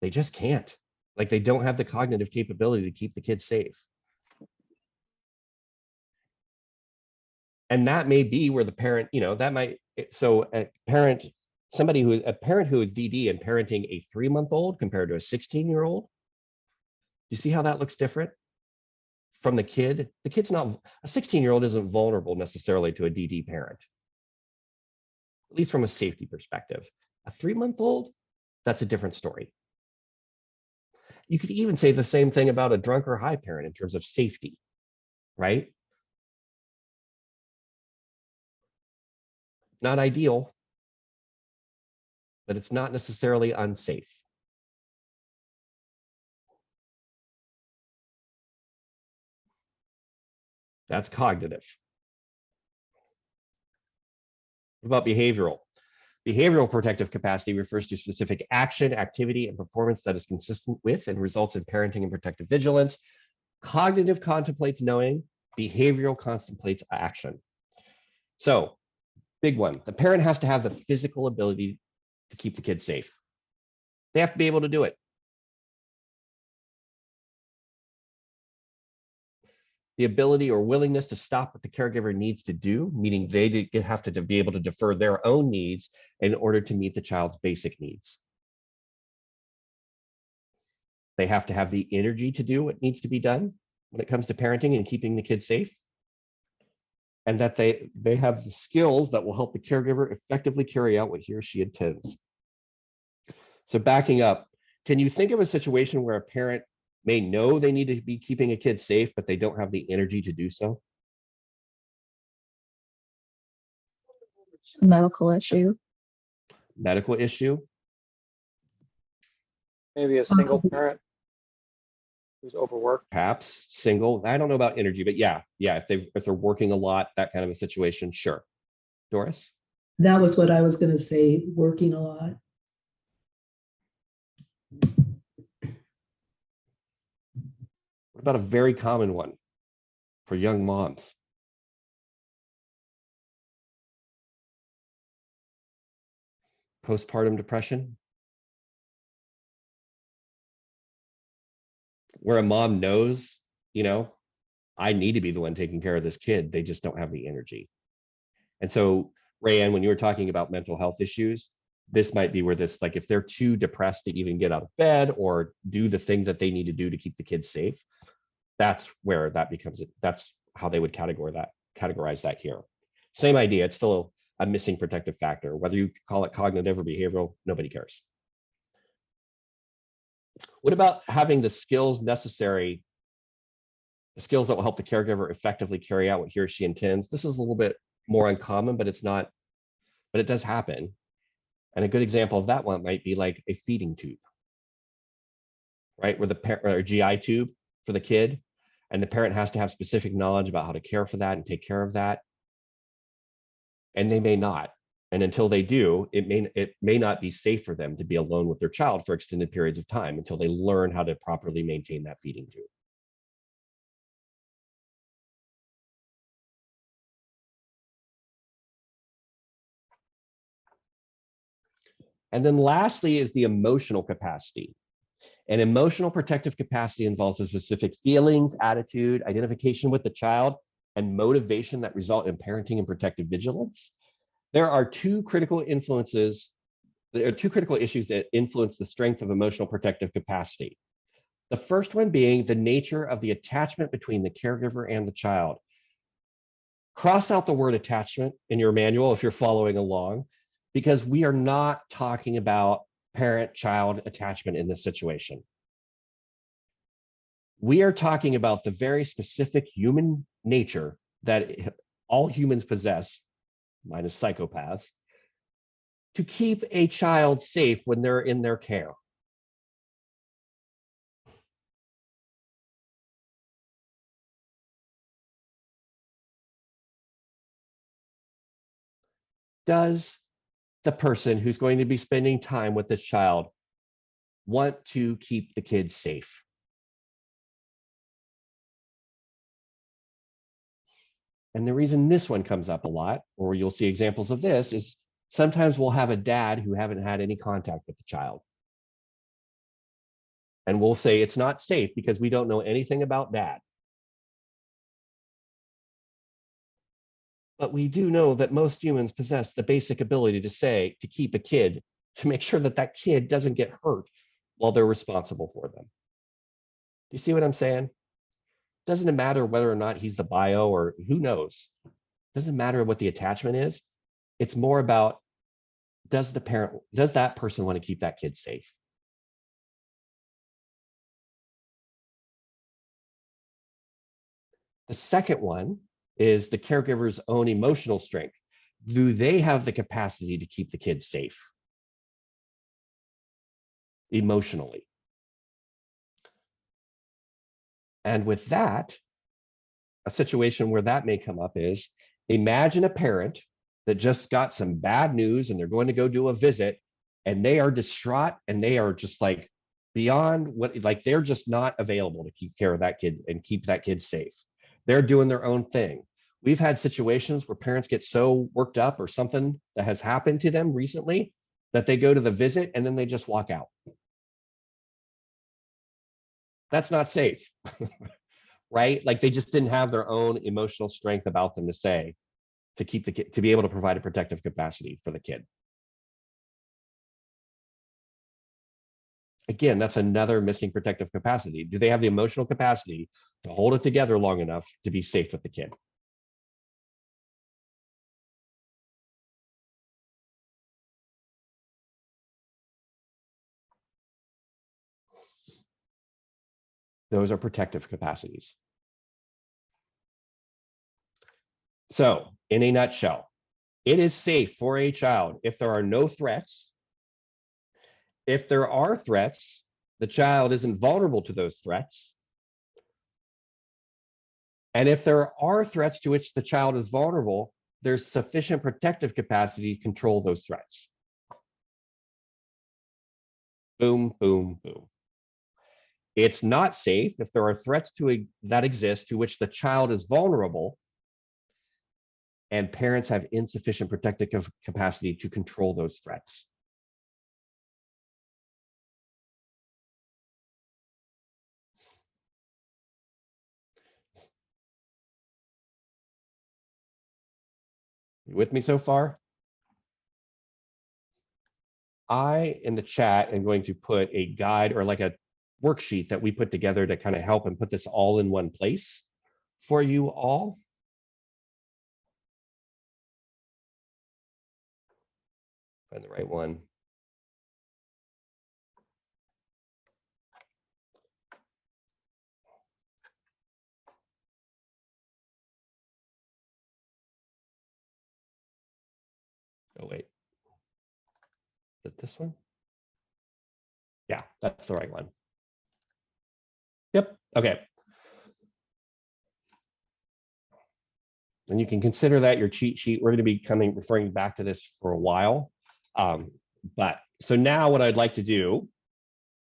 They just can't. Like they don't have the cognitive capability to keep the kids safe. And that may be where the parent, so a parent who is DD and parenting a 3-month-old compared to a 16-year-old, you see how that looks different from the kid? The kid's not, a 16-year-old isn't vulnerable necessarily to a DD parent, at least from a safety perspective. A 3-month-old, that's a different story. You could even say the same thing about a drunk or high parent in terms of safety, right? Not ideal, but it's not necessarily unsafe. That's cognitive. What about behavioral? Behavioral protective capacity refers to specific action, activity, and performance that is consistent with and results in parenting and protective vigilance. Cognitive contemplates knowing, behavioral contemplates action. So, big one, the parent has to have the physical ability to keep the kid safe. They have to be able to do it. The ability or willingness to stop what the caregiver needs to do, meaning they have to be able to defer their own needs in order to meet the child's basic needs. They have to have the energy to do what needs to be done when it comes to parenting and keeping the kids safe. And that they have the skills that will help the caregiver effectively carry out what he or she intends. So backing up, can you think of a situation where a parent may know they need to be keeping a kid safe, but they don't have the energy to do so? Medical issue. Medical issue? Maybe a single parent who's overworked. Perhaps single. I don't know about energy, but yeah, if they're working a lot, that kind of a situation, sure. Doris? That was what I was going to say, working a lot. What about a very common one for young moms? Postpartum depression? Where a mom knows, I need to be the one taking care of this kid. They just don't have the energy. And so, Rayanne, when you were talking about mental health issues, this might be where this, like if they're too depressed to even get out of bed or do the thing that they need to do to keep the kids safe, that's where that becomes, that's how they would categorize that here. Same idea, it's still a missing protective factor. Whether you call it cognitive or behavioral, nobody cares. What about having the skills necessary, the skills that will help the caregiver effectively carry out what he or she intends? This is a little bit more uncommon, but it's not, but it does happen. And a good example of that one might be like a feeding tube, right? Where the parent or GI tube for the kid, and the parent has to have specific knowledge about how to care for that and take care of that. And they may not. And until they do, it may not be safe for them to be alone with their child for extended periods of time until they learn how to properly maintain that feeding tube. And then lastly is the emotional capacity. And emotional protective capacity involves the specific feelings, attitude, identification with the child, and motivation that result in parenting and protective vigilance. There are two critical issues that influence the strength of emotional protective capacity. The first one being the nature of the attachment between the caregiver and the child. Cross out the word attachment in your manual if you're following along, because we are not talking about parent-child attachment in this situation. We are talking about the very specific human nature that all humans possess, minus psychopaths, to keep a child safe when they're in their care. Does the person who's going to be spending time with this child want to keep the kids safe? And the reason this one comes up a lot, or you'll see examples of this, is sometimes we'll have a dad who haven't had any contact with the child. And we'll say it's not safe because we don't know anything about dad. But we do know that most humans possess the basic ability to keep a kid, to make sure that that kid doesn't get hurt while they're responsible for them. Do you see what I'm saying? Doesn't matter whether or not he's the bio or who knows. Doesn't matter what the attachment is. It's more about, does that person want to keep that kid safe? The second one is the caregiver's own emotional strength. Do they have the capacity to keep the kids safe emotionally? And with that, a situation where that may come up is, imagine a parent that just got some bad news and they're going to go do a visit and they are distraught and they are just like beyond what, like they're just not available to keep care of that kid and keep that kid safe. They're doing their own thing. We've had situations where parents get so worked up or something that has happened to them recently that they go to the visit and then they just walk out. That's not safe, right? Like they just didn't have their own emotional strength about them to say, to keep the kid, to be able to provide a protective capacity for the kid. Again, that's another missing protective capacity. Do they have the emotional capacity to hold it together long enough to be safe with the kid? Those are protective capacities. So, in a nutshell, it is safe for a child if there are no threats. If there are threats, the child isn't vulnerable to those threats. And if there are threats to which the child is vulnerable, there's sufficient protective capacity to control those threats. Boom, boom, boom. It's not safe if there are threats that exist to which the child is vulnerable and parents have insufficient protective capacity to control those threats. You with me so far? In the chat, am going to put a guide or like a worksheet that we put together to kind of help and put this all in one place for you all. Find the right one. Oh, wait. Is it this one? Yeah, that's the right one. Yep. Okay. And you can consider that your cheat sheet. We're going to be referring back to this for a while. But so now what I'd like to do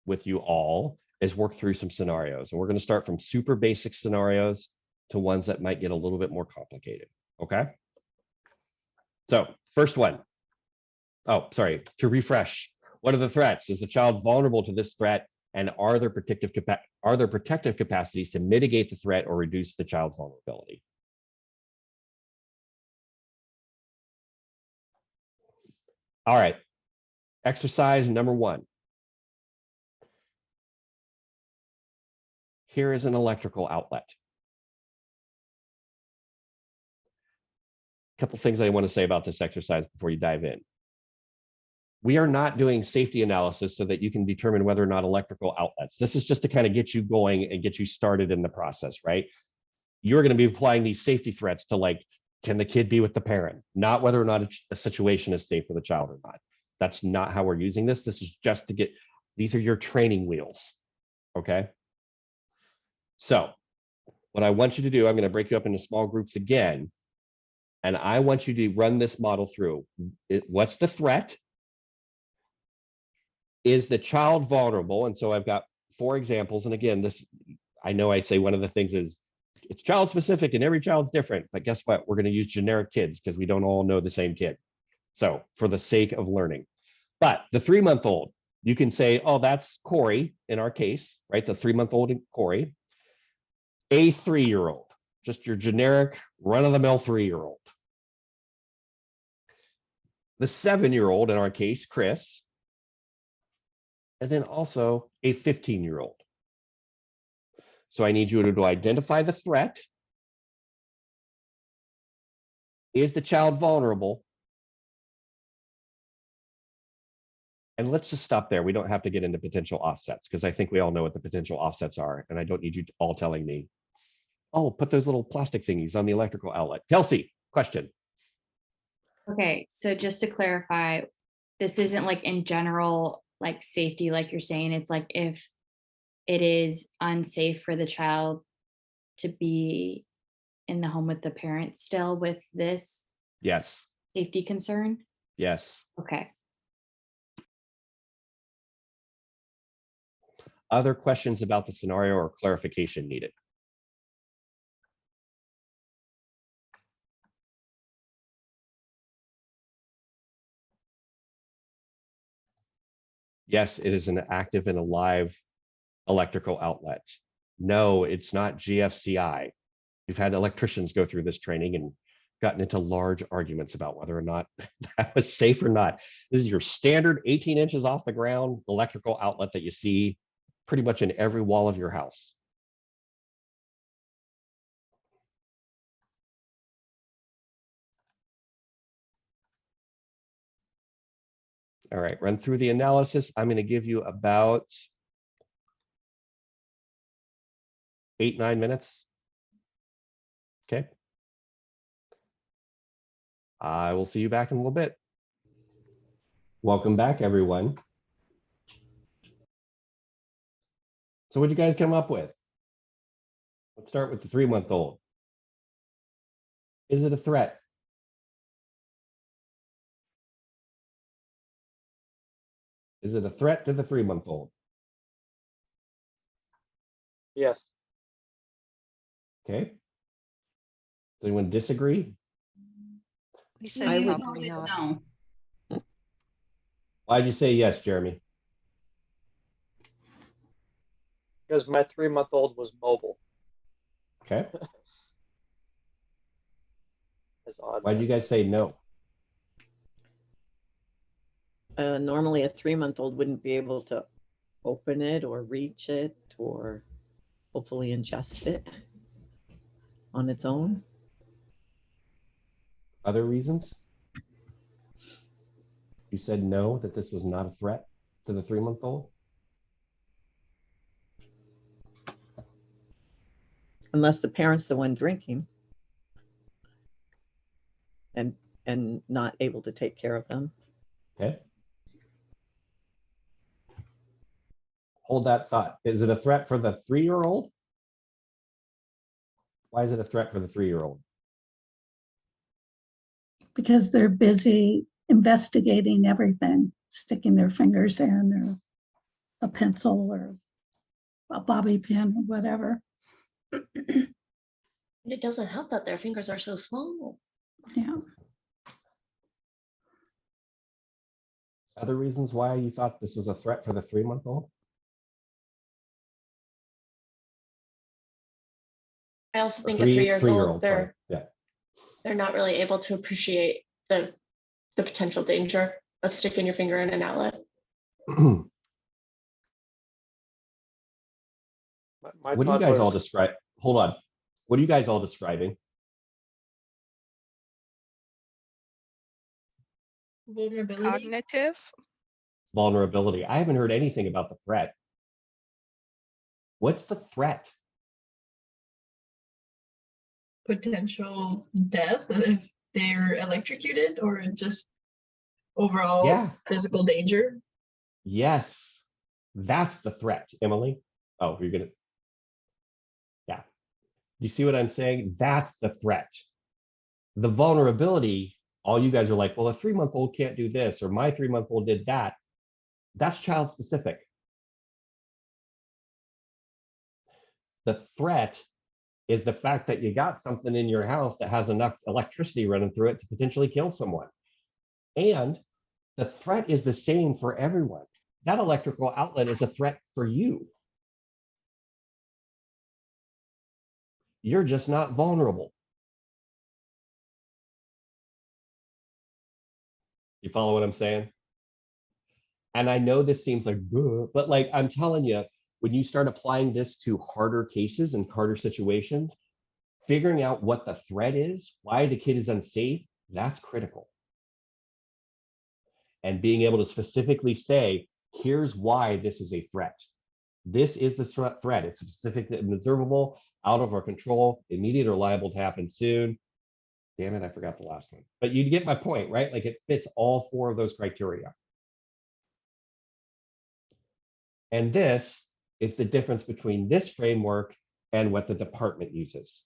with you all is work through some scenarios. And we're going to start from super basic scenarios to ones that might get a little bit more complicated. Okay. So first one. Oh, sorry, to refresh. What are the threats? Is the child vulnerable to this threat? And are there protective capacities to mitigate the threat or reduce the child's vulnerability? All right, exercise number 1. Here is an electrical outlet. A couple things I want to say about this exercise before you dive in. We are not doing safety analysis so that you can determine whether or not electrical outlets. This is just to kind of get you going and get you started in the process, right? You're going to be applying these safety threats to, like, can the kid be with the parent? Not whether or not a situation is safe for the child or not. That's not how we're using this. This is just to get, these are your training wheels, okay? So what I want you to do, I'm going to break you up into small groups again, and I want you to run this model through. What's the threat? Is the child vulnerable? And so I've got 4 examples. And again, this, I know I say one of the things is it's child specific and every child's different, but guess what? We're going to use generic kids because we don't all know the same kid. So for the sake of learning, but the 3-month-old, you can say, oh, that's Corey in our case, right? The 3-month-old Corey, a 3-year-old, just your generic run-of-the-mill 3-year-old. The 7-year-old in our case, Chris, and then also a 15-year-old. So I need you to identify the threat. Is the child vulnerable? And let's just stop there. We don't have to get into potential offsets because I think we all know what the potential offsets are. And I don't need you all telling me, oh, put those little plastic thingies on the electrical outlet. Kelsey, question. Okay, so just to clarify, this isn't like in general, like safety, like you're saying, it's like if it is unsafe for the child to be in the home with the parent still with this Yes, safety concern? yes. Okay. Other questions about the scenario or clarification needed? Yes, it is an active and alive electrical outlet. No, it's not GFCI. We've had electricians go through this training and gotten into large arguments about whether or not that was safe or not. This is your standard 18 inches off the ground electrical outlet that you see pretty much in every wall of your house. All right, run through the analysis. I'm going to give you about 8-9 minutes. Okay. I will see you back in a little bit. Welcome back, everyone. So what'd you guys come up with? Let's start with the 3-month-old. Is it a threat? Is it a threat to the 3-month-old? Yes. Okay. Does anyone disagree? He said I would probably not. No. Why'd you say yes, Jeremy? Because my 3-month-old was mobile. Okay. That's odd. Why'd you guys say no? Normally, a 3-month-old wouldn't be able to open it or reach it or hopefully ingest it on its own. Other reasons? You said no, that this was not a threat to the 3-month-old? Unless the parent's the one drinking and not able to take care of them. Okay. Hold that thought. Is it a threat for the 3-year-old? Why is it a threat for the 3-year-old? Because they're busy investigating everything, sticking their fingers in, or a pencil or a bobby pin or whatever. And it doesn't help that their fingers are so small. Yeah. Other reasons why you thought this was a threat for the 3-month-old? I also think at 3 years old, sorry. they're not really able to appreciate the potential danger of sticking your finger in an outlet. What do you guys all describe? Hold on. What are you guys all describing? Vulnerability. Cognitive. Vulnerability. I haven't heard anything about the threat. What's the threat? Potential death if they're electrocuted, or just overall physical danger. Yes, that's the threat, Emily. Oh, you're gonna. Yeah. You see what I'm saying? That's the threat. The vulnerability, all you guys are like, well, a 3-month-old can't do this, or my 3-month-old did that. That's child specific. The threat is the fact that you got something in your house that has enough electricity running through it to potentially kill someone. And the threat is the same for everyone. That electrical outlet is a threat for you. You're just not vulnerable. You follow what I'm saying? And I know this seems like, but like I'm telling you, when you start applying this to harder cases and harder situations, figuring out what the threat is, why the kid is unsafe, that's critical. And being able to specifically say, here's why this is a threat. This is the threat. It's specific and observable, out of our control, immediate or liable to happen soon. Damn it, I forgot the last one. But you get my point, right? Like it fits all 4 of those criteria. And this is the difference between this framework and what the department uses.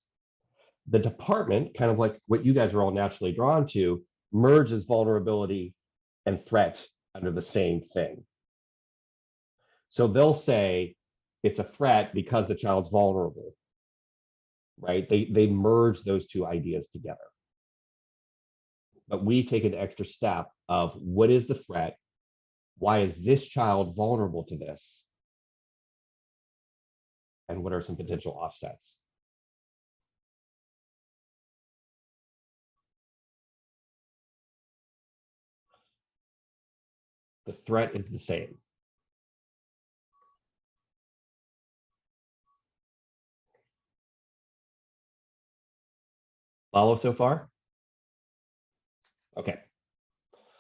the department, kind of like what you guys are all naturally drawn to, merges vulnerability and threat under the same thing. So they'll say it's a threat because the child's vulnerable, right? They merge those two ideas together. But we take an extra step of what is the threat? Why is this child vulnerable to this? And what are some potential offsets? The threat is the same. Follow so far? Okay.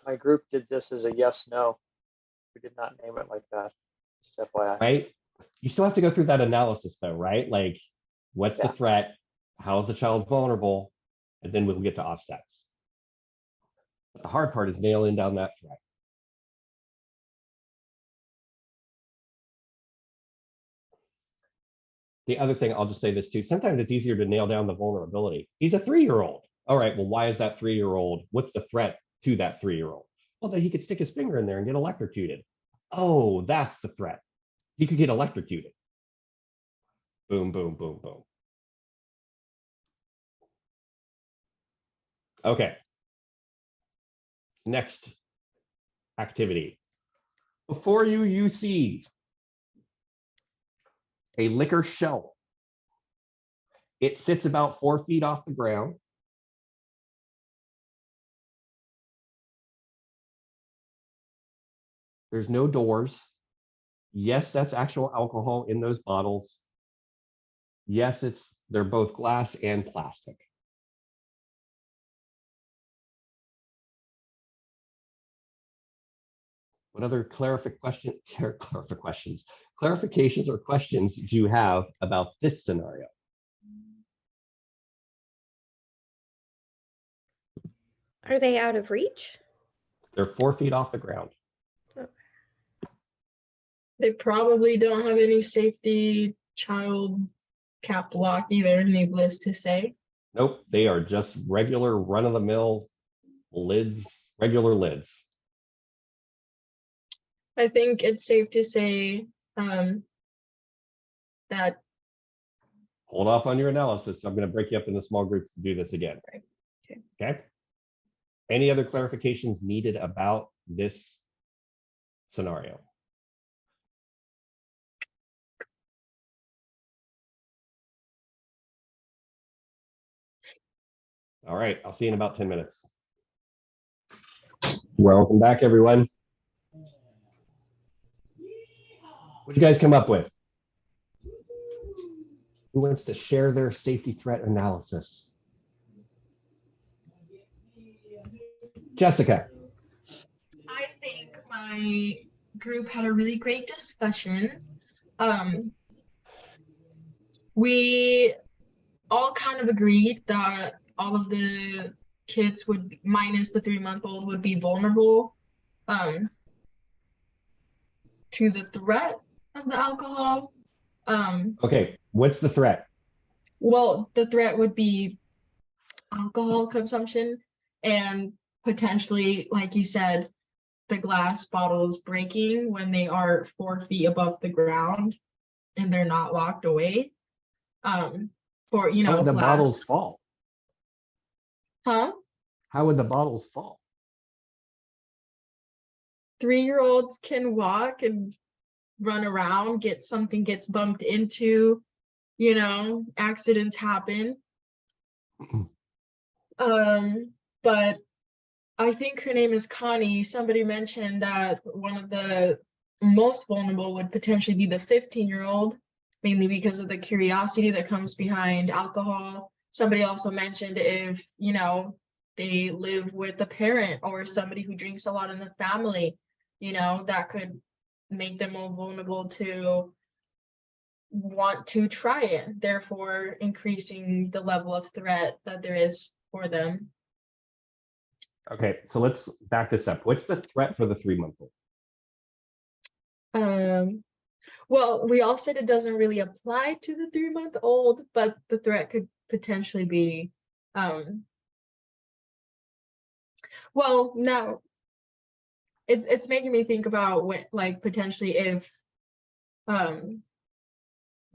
My group did this as a yes, no. We did not name it like that. Just FYI. Right? You still have to go through that analysis though, right? Like, what's the threat? How is the child vulnerable? And then we'll get to offsets. But the hard part is nailing down that threat. The other thing, I'll just say this too, sometimes it's easier to nail down the vulnerability. He's a 3-year-old. All right, well, why is that 3-year-old? What's the threat to that 3-year-old? Well, that he could stick his finger in there and get electrocuted. Oh, that's the threat. He could get electrocuted. Boom, boom, boom, boom. Okay. Next activity. Before you see a liquor shelf. It sits about 4 feet off the ground. There's no doors. Yes, that's actual alcohol in those bottles. Yes, they're both glass and plastic. What other clarifications or questions do you have about this scenario? Are they out of reach? They're 4 feet off the ground. They probably don't have any safety child cap lock either, needless to say. Nope, they are just regular run-of-the-mill lids, regular lids. I think it's safe to say that. Hold off on your analysis. I'm going to break you up into small groups to do this again. Right. Okay. Okay. Any other clarifications needed about this scenario? All right, I'll see you in about 10 minutes. Welcome back, everyone. What'd you guys come up with? Who wants to share their safety threat analysis? Jessica. I think my group had a really great discussion. We all kind of agreed that all of the kids would, minus the 3-month-old, would be vulnerable to the threat of the alcohol. Okay, what's the threat? Well, the threat would be alcohol consumption and potentially, like you said, the glass bottles breaking when they are 4 feet above the ground and they're not locked away. For, you know, How would the glass. bottles fall? Huh? How would the bottles fall? 3-year-olds can walk and run around, something gets bumped into, you know, accidents happen. But I think her name is Connie. Somebody mentioned that one of the most vulnerable would potentially be the 15-year-old, mainly because of the curiosity that comes behind alcohol. Somebody also mentioned if, you know, they live with a parent or somebody who drinks a lot in the family, you know, that could make them more vulnerable to want to try it, therefore increasing the level of threat that there is for them. Okay, so let's back this up. What's the threat for the 3-month-old? Well, we all said it doesn't really apply to the 3-month-old, but the threat could potentially be, well, no, it's making me think about what, like, potentially if,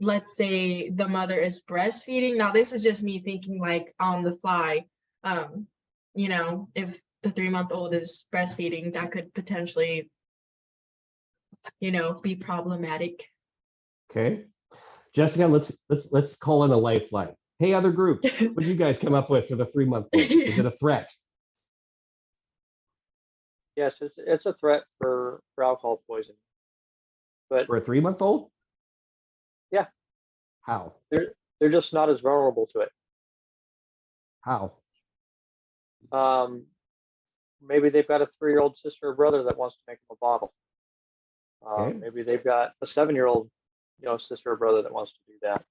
let's say the mother is breastfeeding. Now, this is just me thinking like on the fly. You know, if the 3-month-old is breastfeeding, that could potentially, you know, be problematic. Okay. Jessica, let's call in a lifeline. Hey, other groups, what did you guys come up with for the 3-month-old? Is it a threat? Yes, it's a threat for alcohol poisoning. But For a 3-month-old? yeah, How? they're just not as vulnerable to it. How? Maybe they've got a 3-year-old sister or brother that wants to make them a bottle. Okay. Maybe they've got a 7-year-old, sister or brother that wants to do that.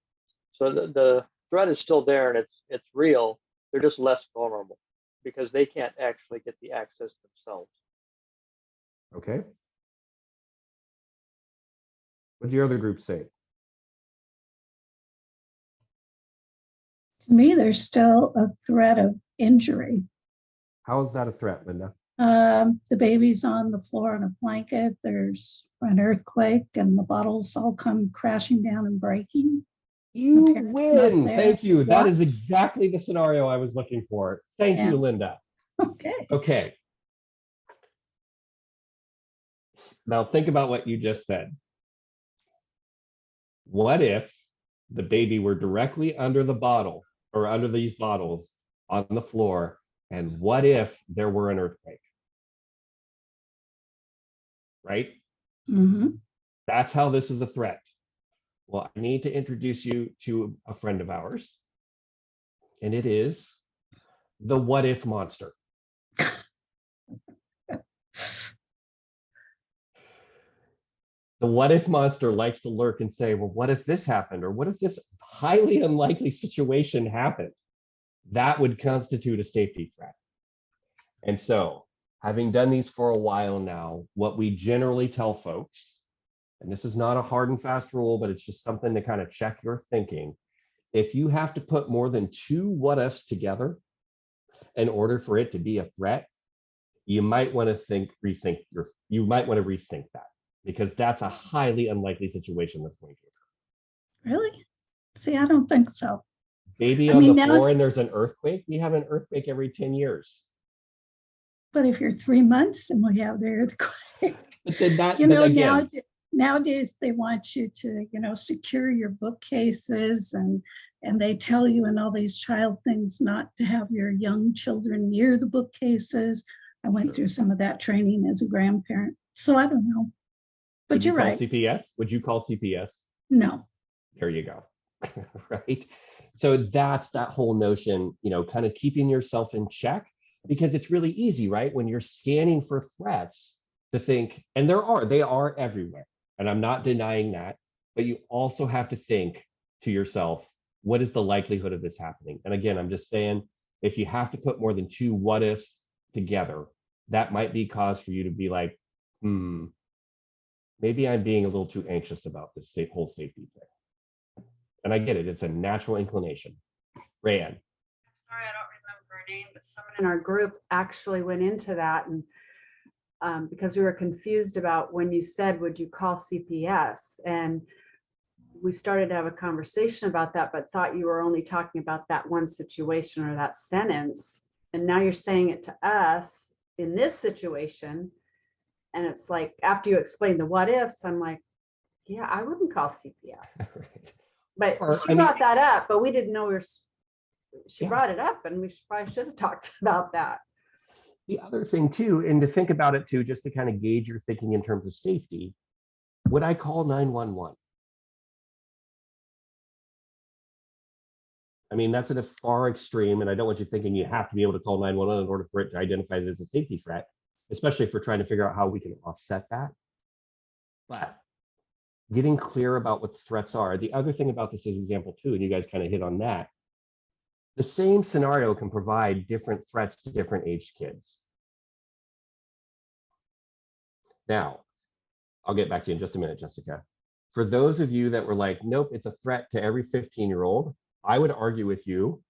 So the threat is still there, and it's real. They're just less vulnerable because they can't actually get the access themselves. Okay. What did your other group say? To me, there's still a threat of injury. How is that a threat, Linda? The baby's on the floor on a blanket. There's an earthquake, and the bottles all come crashing down and breaking. You The parent's not win. there. Thank you. That What? is exactly the scenario I was looking for. Thank Yeah. you, Linda. Okay. Okay. Now think about what you just said. What if the baby were directly under the bottle or under these bottles on the floor? And what if there were an earthquake? Right? Mm-hmm. That's how this is a threat. Well, I need to introduce you to a friend of ours, and it is the what if monster. The what if monster likes to lurk and say, well, what if this happened? Or what if this highly unlikely situation happened? That would constitute a safety threat. And so, having done these for a while now, what we generally tell folks, and this is not a hard and fast rule, but it's just something to kind of check your thinking. If you have to put more than 2 what ifs together in order for it to be a threat, you might want to rethink that, because that's a highly unlikely situation that's going to occur. Really? See, I don't think so. Baby I on mean, the now- floor and there's an earthquake. We have an earthquake every 10 years. But if you're 3 months and we have the earthquake, But then that, you know, but again, nowadays they want you to, secure your bookcases, and they tell you in all these child things not to have your young children near the bookcases. I went through some of that training as a grandparent, so I don't know. But would you you're call right. CPS? Would you call CPS? No. There you go. Right. So that's that whole notion, kind of keeping yourself in check, because it's really easy, right? When you're scanning for threats to think, and they are everywhere. And I'm not denying that, but you also have to think to yourself, what is the likelihood of this happening? And again, I'm just saying, if you have to put more than 2 what ifs together, that might be cause for you to be like, maybe I'm being a little too anxious about this whole safety thing. And I get it, it's a natural inclination. Rayanne. Sorry, I don't remember her name, but someone In our group actually went into that, and because we were confused about when you said, would you call CPS? And we started to have a conversation about that, but thought you were only talking about that one situation or that sentence. And now you're saying it to us in this situation. And it's like, after you explain the what ifs, I'm like, yeah, I wouldn't call CPS. But she brought that up, but we didn't know she brought it up, and we probably should have talked about that. The other thing too, and to think about it too, just to kind of gauge your thinking in terms of safety, would I call 911? I mean, that's at a far extreme, and I don't want you thinking you have to be able to call 911 in order for it to identify it as a safety threat, especially if we're trying to figure out how we can offset that. But getting clear about what the threats are. The other thing about this is example 2, and you guys kind of hit on that. The same scenario can provide different threats to different aged kids. Now, I'll get back to you in just a minute, Jessica. For those of you that were like, nope, it's a threat to every 15-year-old, I would argue with you.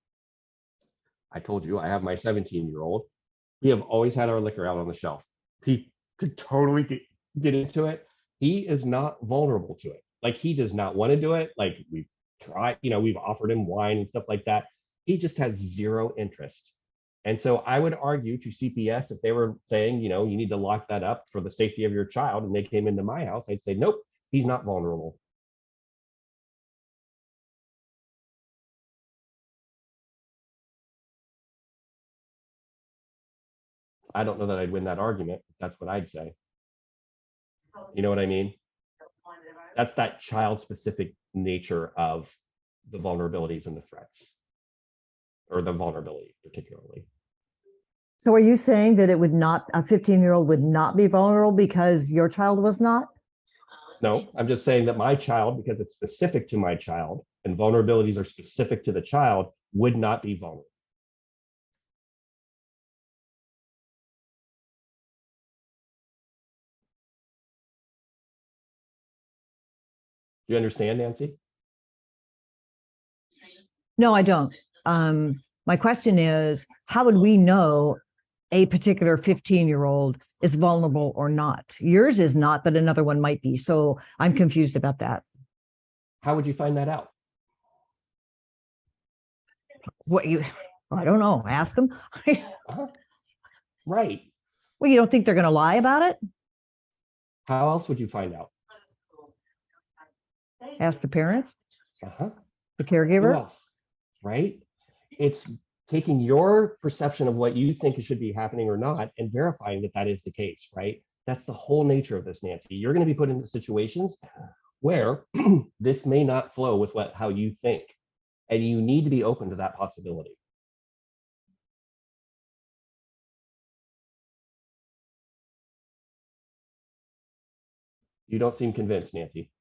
I told you I have my 17-year-old. We have always had our liquor out on the shelf. He could totally get into it. He is not vulnerable to it. Like, he does not want to do it. Like, we've tried, we've offered him wine and stuff like that. He just has zero interest. And so I would argue to CPS, if they were saying, you need to lock that up for the safety of your child, and they came into my house, I'd say, nope, he's not vulnerable. I don't know that I'd win that argument. That's what I'd say. You know what I mean? That's that child-specific nature of the vulnerabilities and the threats, or the vulnerability particularly. So are you saying that it would not, a 15-year-old would not be vulnerable because your child was not? No, I'm just saying that my child, because it's specific to my child and vulnerabilities are specific to the child, would not be vulnerable. Do you understand, Nancy? No, I don't. My question is, how would we know a particular 15-year-old is vulnerable or not? Yours is not, but another one might be. So I'm confused about that. How would you find that out? I don't know. Ask them. Right. Well, you don't think they're going to lie about it? How else would you find out? Ask the parents, the the caregiver. Who else? Right? It's taking your perception of what you think should be happening or not and verifying that that is the case, right? That's the whole nature of this, Nancy. You're going to be put into situations where this may not flow with how you think, and you need to be open to that possibility. You don't seem convinced, Nancy.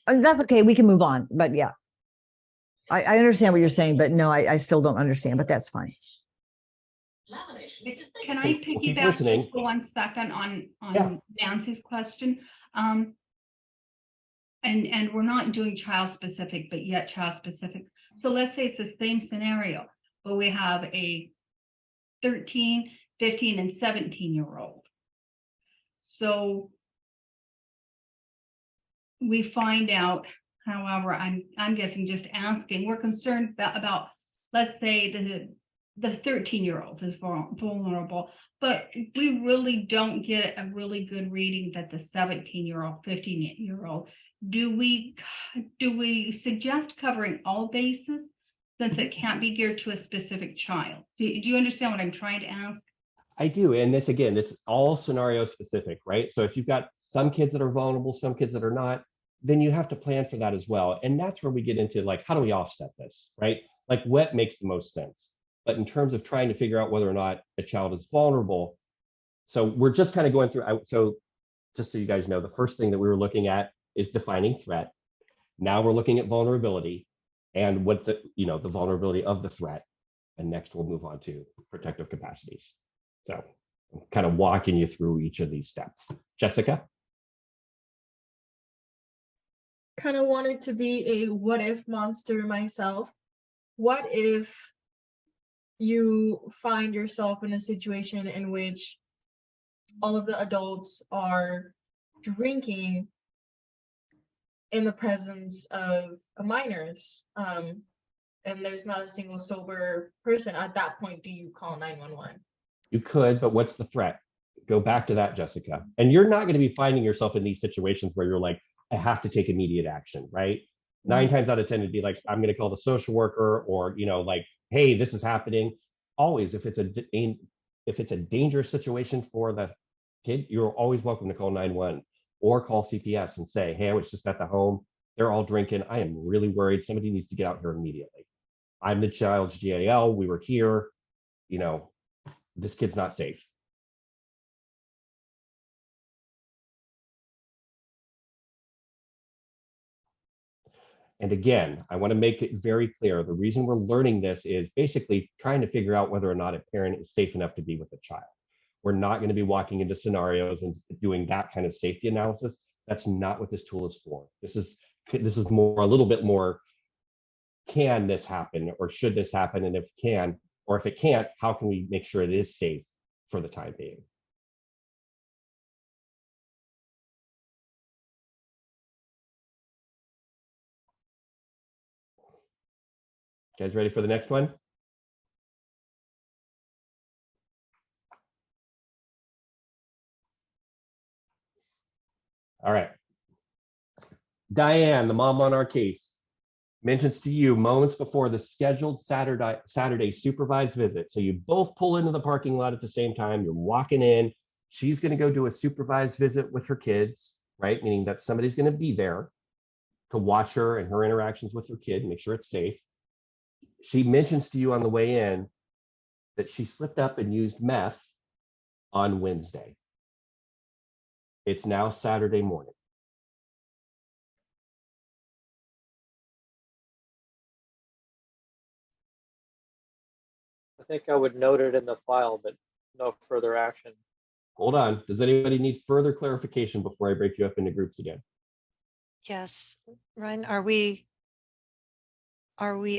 That's okay. We can move on. But yeah, I understand what you're saying, but no, I still don't understand, but that's fine. Can I We'll keep piggyback listening. just for 1 second on Yeah. Nancy's question? And we're not doing child specific, but yet child specific. So let's say it's the same scenario, but we have a 13, 15, and 17-year-old. So we find out, however, I'm guessing just asking, we're concerned about let's say the 13-year-old is vulnerable, but we really don't get a really good reading that the 17-year-old, 15-year-old. Do we suggest covering all bases since it can't be geared to a specific child? Do you understand what I'm trying to ask? I do. And this, again, it's all scenario specific, right? So if you've got some kids that are vulnerable, some kids that are not, then you have to plan for that as well. And that's where we get into, like, how do we offset this, right? Like, what makes the most sense? But in terms of trying to figure out whether or not a child is vulnerable, so we're just kind of going through. So just so you guys know, the first thing that we were looking at is defining threat. Now we're looking at vulnerability and what the vulnerability of the threat. And next we'll move on to protective capacities. So I'm kind of walking you through each of these steps. Jessica? Kind of wanted to be a what if monster myself. What if you find yourself in a situation in which all of the adults are drinking in the presence of minors, and there's not a single sober person? At that point, do you call 911? You could, but what's the threat? Go back to that, Jessica. And you're not going to be finding yourself in these situations where you're like, I have to take immediate action, right? 9 times out of 10, it'd be like, I'm going to call the social worker, or, like, hey, this is happening. Always, if it's a dangerous situation for the kid, you're always welcome to call 911 or call CPS and say, hey, I was just at the home. They're all drinking. I am really worried. Somebody needs to get out here immediately. I'm the child's GAL. We were here. This kid's not safe. And again, I want to make it very clear, the reason we're learning this is basically trying to figure out whether or not a parent is safe enough to be with a child. We're not going to be walking into scenarios and doing that kind of safety analysis. That's not what this tool is for. This is this is more, a little bit more, can this happen or should this happen? And if it can, or if it can't, how can we make sure it is safe for the time being? You guys ready for the next one? All right. Diane, the mom on our case, mentions to you moments before the scheduled Saturday supervised visit. So you both pull into the parking lot at the same time. You're walking in. She's going to go do a supervised visit with her kids, right? Meaning that somebody's going to be there to watch her and her interactions with her kid and make sure it's safe. She mentions to you on the way in that she slipped up and used meth on Wednesday. It's now Saturday morning. I think I would note it in the file, but no further action. Hold on. Does anybody need further clarification before I break you up into groups again? Yes, Ryan, are we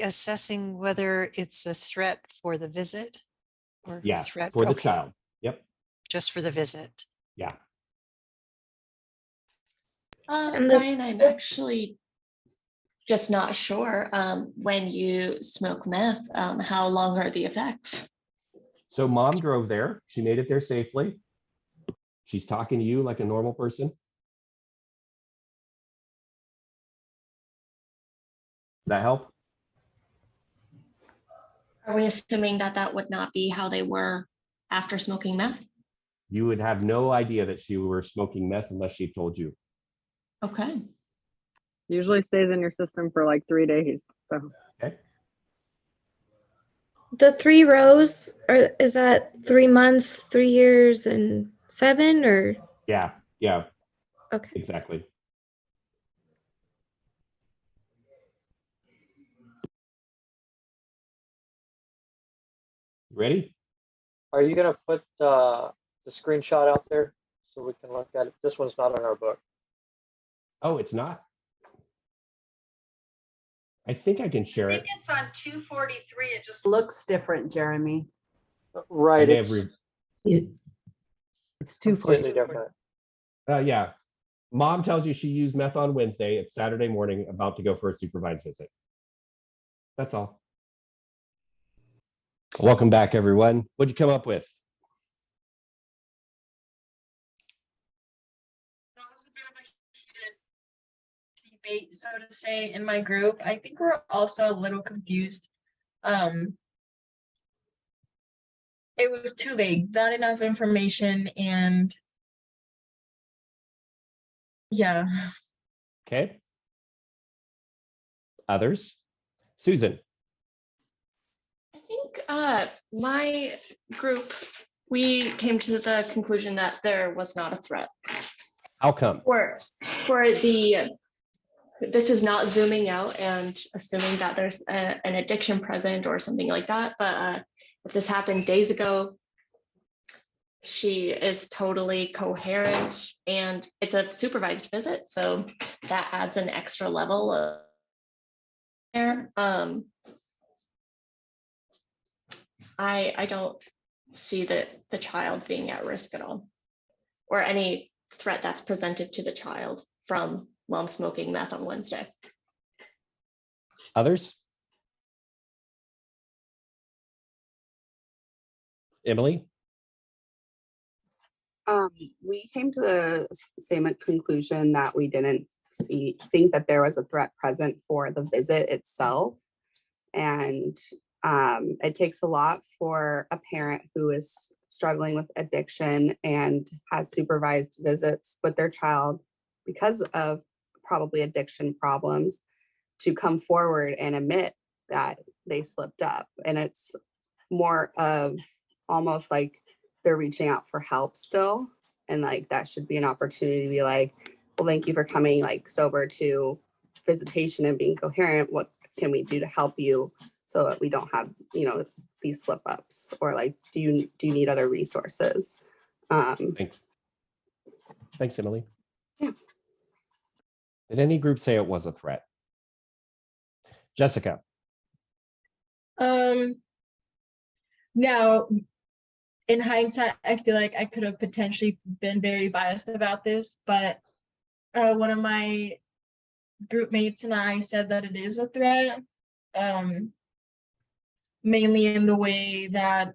assessing whether it's a threat for the visit? Or Yeah, threat for the okay, child. Yep. just for the visit? Yeah. Ryan, I'm actually just not sure. When you smoke meth, how long are the effects? So mom drove there. She made it there safely. She's talking to you like a normal person. That help? Are we assuming that that would not be how they were after smoking meth? You would have no idea that she were smoking meth unless she told you. Okay. Usually stays in your system for like 3 days. So Okay. The 3 rows, is that 3 months, 3 years, and 7, or? Yeah. Yeah. Okay. Exactly. Ready? Are you gonna put the screenshot out there so we can look at it? This one's not in our book. Oh, it's not? I think I can share I it. think it's on 243. It just Looks different, Jeremy. Right, I it's It's too completely different. Yeah. Mom tells you she used meth on Wednesday. It's Saturday morning, about to go for a supervised visit. That's all. Welcome back, everyone. What'd you come up with? That was a bit of a heated debate, so to say, in my group. I think we're also a little confused. It was too vague, not enough information, and yeah. Okay. Others? Susan. I think my group, we came to the conclusion that there was not a threat. How come? For the, this is not zooming out and assuming that there's an addiction present or something like that, but if this happened days ago, she is totally coherent and it's a supervised visit, so that adds an extra level of there. I don't see the child being at risk at all, or any threat that's presented to the child from mom smoking meth on Wednesday. Others? Emily? We came to the same conclusion that we didn't think that there was a threat present for the visit itself. And it takes a lot for a parent who is struggling with addiction and has supervised visits with their child because of probably addiction problems to come forward and admit that they slipped up. And it's more of almost like they're reaching out for help still. And like that should be an opportunity to be like, well, thank you for coming like sober to visitation and being coherent. What can we do to help you so that we don't have, you know, these slip ups? Or like, do you need other resources? Thanks. Thanks, Emily. Yeah. Did any group say it was a threat? Jessica, Now, in hindsight, I feel like I could have potentially been very biased about this, but one of my group mates and I said that it is a threat, mainly in the way that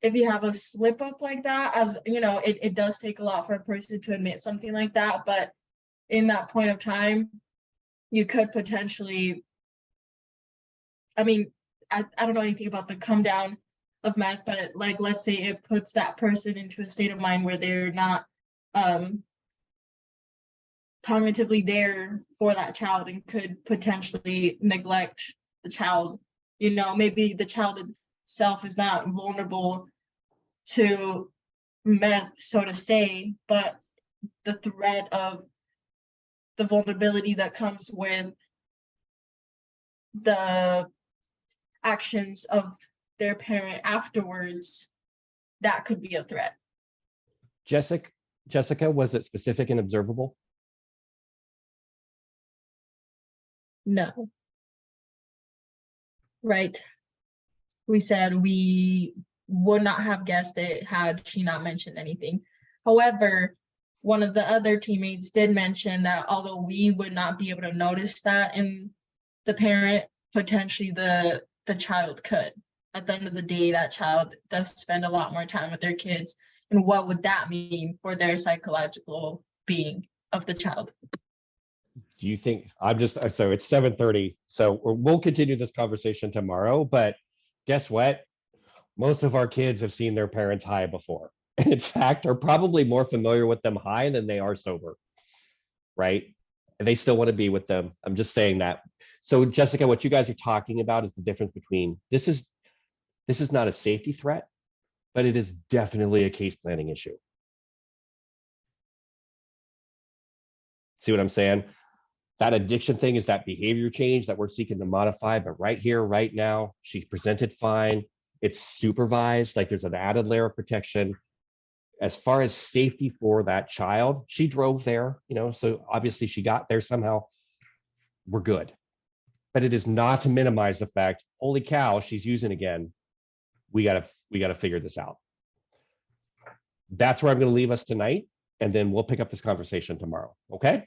if you have a slip up like that, as you know, it does take a lot for a person to admit something like that, but in that point of time, you could potentially, I mean, I don't know anything about the come down of meth, but like, let's say it puts that person into a state of mind where they're not cognitively there for that child and could potentially neglect the child. You know, maybe the child itself is not vulnerable to meth, so to say, but the threat of the vulnerability that comes with the actions of their parent afterwards, that could be a threat. Jessica, was it specific and observable? No. Right. We said we would not have guessed it had she not mentioned anything. However, one of the other teammates did mention that although we would not be able to notice that in the parent, potentially the child could. At the end of the day, that child does spend a lot more time with their kids. And what would that mean for their psychological being of the child? Do you think, so it's 7:30, so we'll continue this conversation tomorrow, but guess what? Most of our kids have seen their parents high before. And in fact, are probably more familiar with them high than they are sober, right? And they still want to be with them. I'm just saying that. So Jessica, what you guys are talking about is the difference between, this is not a safety threat, but it is definitely a case planning issue. See what I'm saying? That addiction thing is that behavior change that we're seeking to modify, but right here, right now, she presented fine. It's supervised, like there's an added layer of protection. As far as safety for that child, she drove there, so obviously she got there somehow. We're good. But it is not to minimize the fact, holy cow, she's using again. We gotta figure this out. That's where I'm gonna leave us tonight, and then we'll pick up this conversation tomorrow, okay?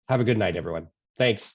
Have a good night, everyone. Thanks.